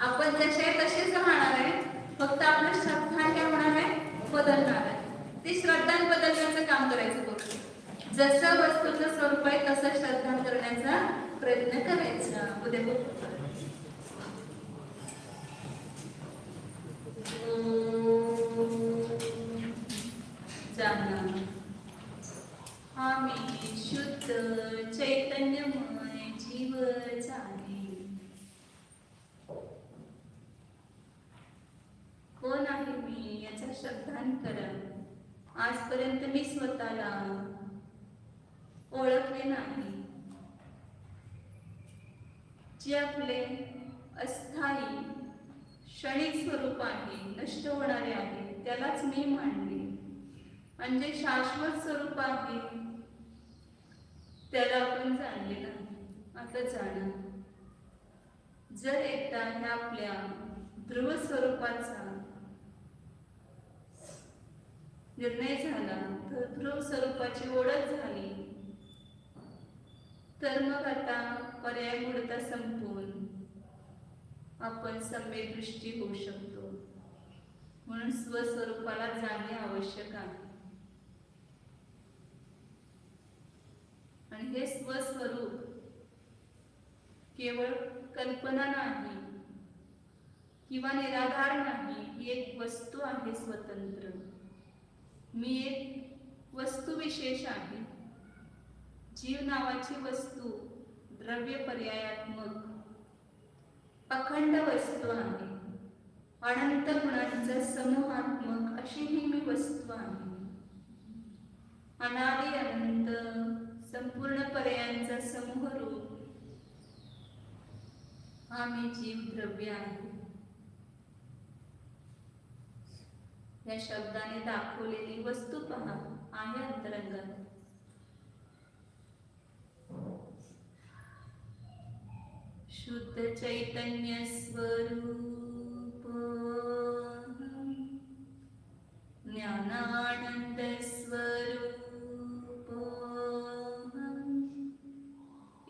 [SPEAKER 5] आपण जसे तसेच राहणार आहे. फक्त आपलं श्रद्धान काय होणार आहे? बदलणार आहे. ते श्रद्धान बदलण्याचं काम करायचं बघतो. जसं वस्तूचं स्वरूप आहे तसं श्रद्धान करण्याचा प्रयत्न करायचा. उद्या बघतो. जाणं आम्ही शुद्ध चैतन्यमय जीव झाले. कोण आहे मी याचा श्रद्धान करा. आजपर्यंत मी स्वतःला ओळखले नाही. जे आपले अस्थायी क्षणिक स्वरूप आहे, नष्ट होणारे आहे, त्यालाच मी मानले. म्हणजे शाश्वत स्वरूप आहे त्याला आपण जाणले नाही. आता जाणा. जर एकदा ह्या आपल्या ध्रुव स्वरूपाचा निर्णय झाला, तर ध्रुव स्वरूपाची ओळख झाली, तर मग आता पर्याय मूढता संपून आपण सम्यक दृष्टी होऊ शकतो. म्हणून स्वस्वरूपाला जाणणे आवश्यक आहे. आणि हे स्वस्वरूप केवळ कल्पना नाही किंवा निराधार नाही, ही एक वस्तू आहे स्वतंत्र. मी एक वस्तू विशेष आहे. जीव नावाची वस्तू द्रव्य पर्यायात्मक अखंड वस्तू आहे. अनंत गुणांचा समूहात्मक अशी ही मी वस्तू आहे. अनादि अनंत संपूर्ण पर्यायांचा समूह रूप हा मी जीव द्रव्य आहे. या शब्दाने दाखवलेली वस्तू पहा आहे अंतरंगात. शुद्ध चैतन्य स्वरूप ज्ञानानंद स्वरूप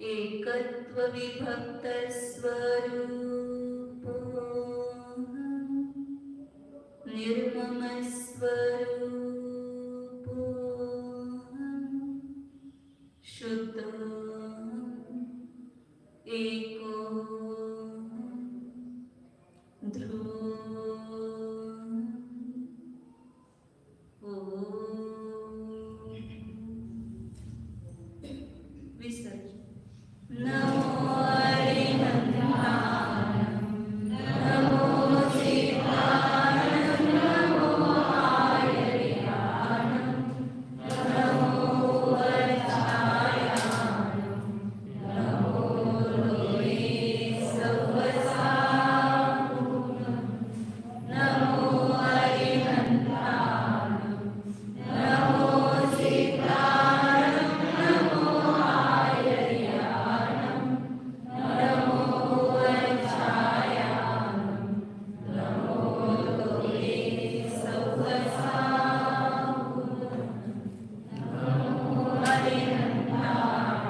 [SPEAKER 5] एकत्व विभक्त स्वरूप निर्मम स्वरूप एको विसर्ज नमो हरिहंताय नमो सीताय नमो आयर्याय नमो वज्राय नमो लोहे सवसाय नमो हरिहंताय नमो सीताय नमो आयर्याय नमो वज्राय नमो लोहे सवसाय नमो हरिहंताय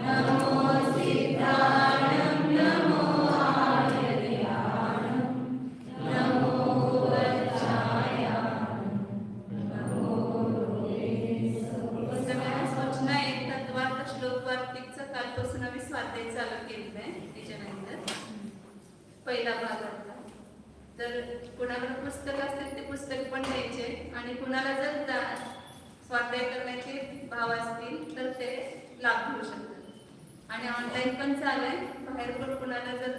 [SPEAKER 5] नमो सीताय नमो आयर्याय नमो वज्राय नमो लोहे सगळ्यांना सूचना एक तत्वार्थ श्लोक वार्तिकचं कालपासून आम्ही स्वाध्याय चालू केलेलं आहे त्याच्यानंतर पहिला भागातला तर कुणाकडे पुस्तक असतील ते पुस्तक पण द्यायचे आणि कुणाला जर स्वाध्याय करण्याचे भाव असतील तर ते लाभ घेऊ शकतात आणि ऑनलाईन पण चालेल बाहेर पण कुणाला जर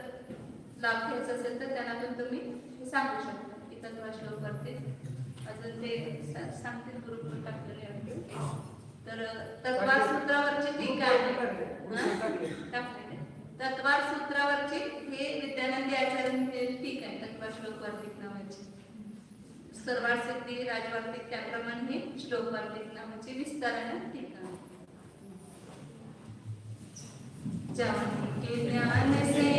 [SPEAKER 5] लाभ घ्यायचा असेल तर त्यांना पण तुम्ही हे सांगू शकता की तत्वा श्लोक करते अजून ते सांगतील ग्रुपवर टाकलेले आहे तर तत्वार सूत्रावरची टीका आहे टाकलेले तत्वार सूत्रावरची हे विद्यानंदी आचार्यांची टीका आहे तत्वार श्लोक वार्तिक नावाची सर्वार सिद्धी राजवार्तिक त्याप्रमाणे ही श्लोक वार्तिक नावाची विस्ताराने टीका आहे. जानकी ज्ञान से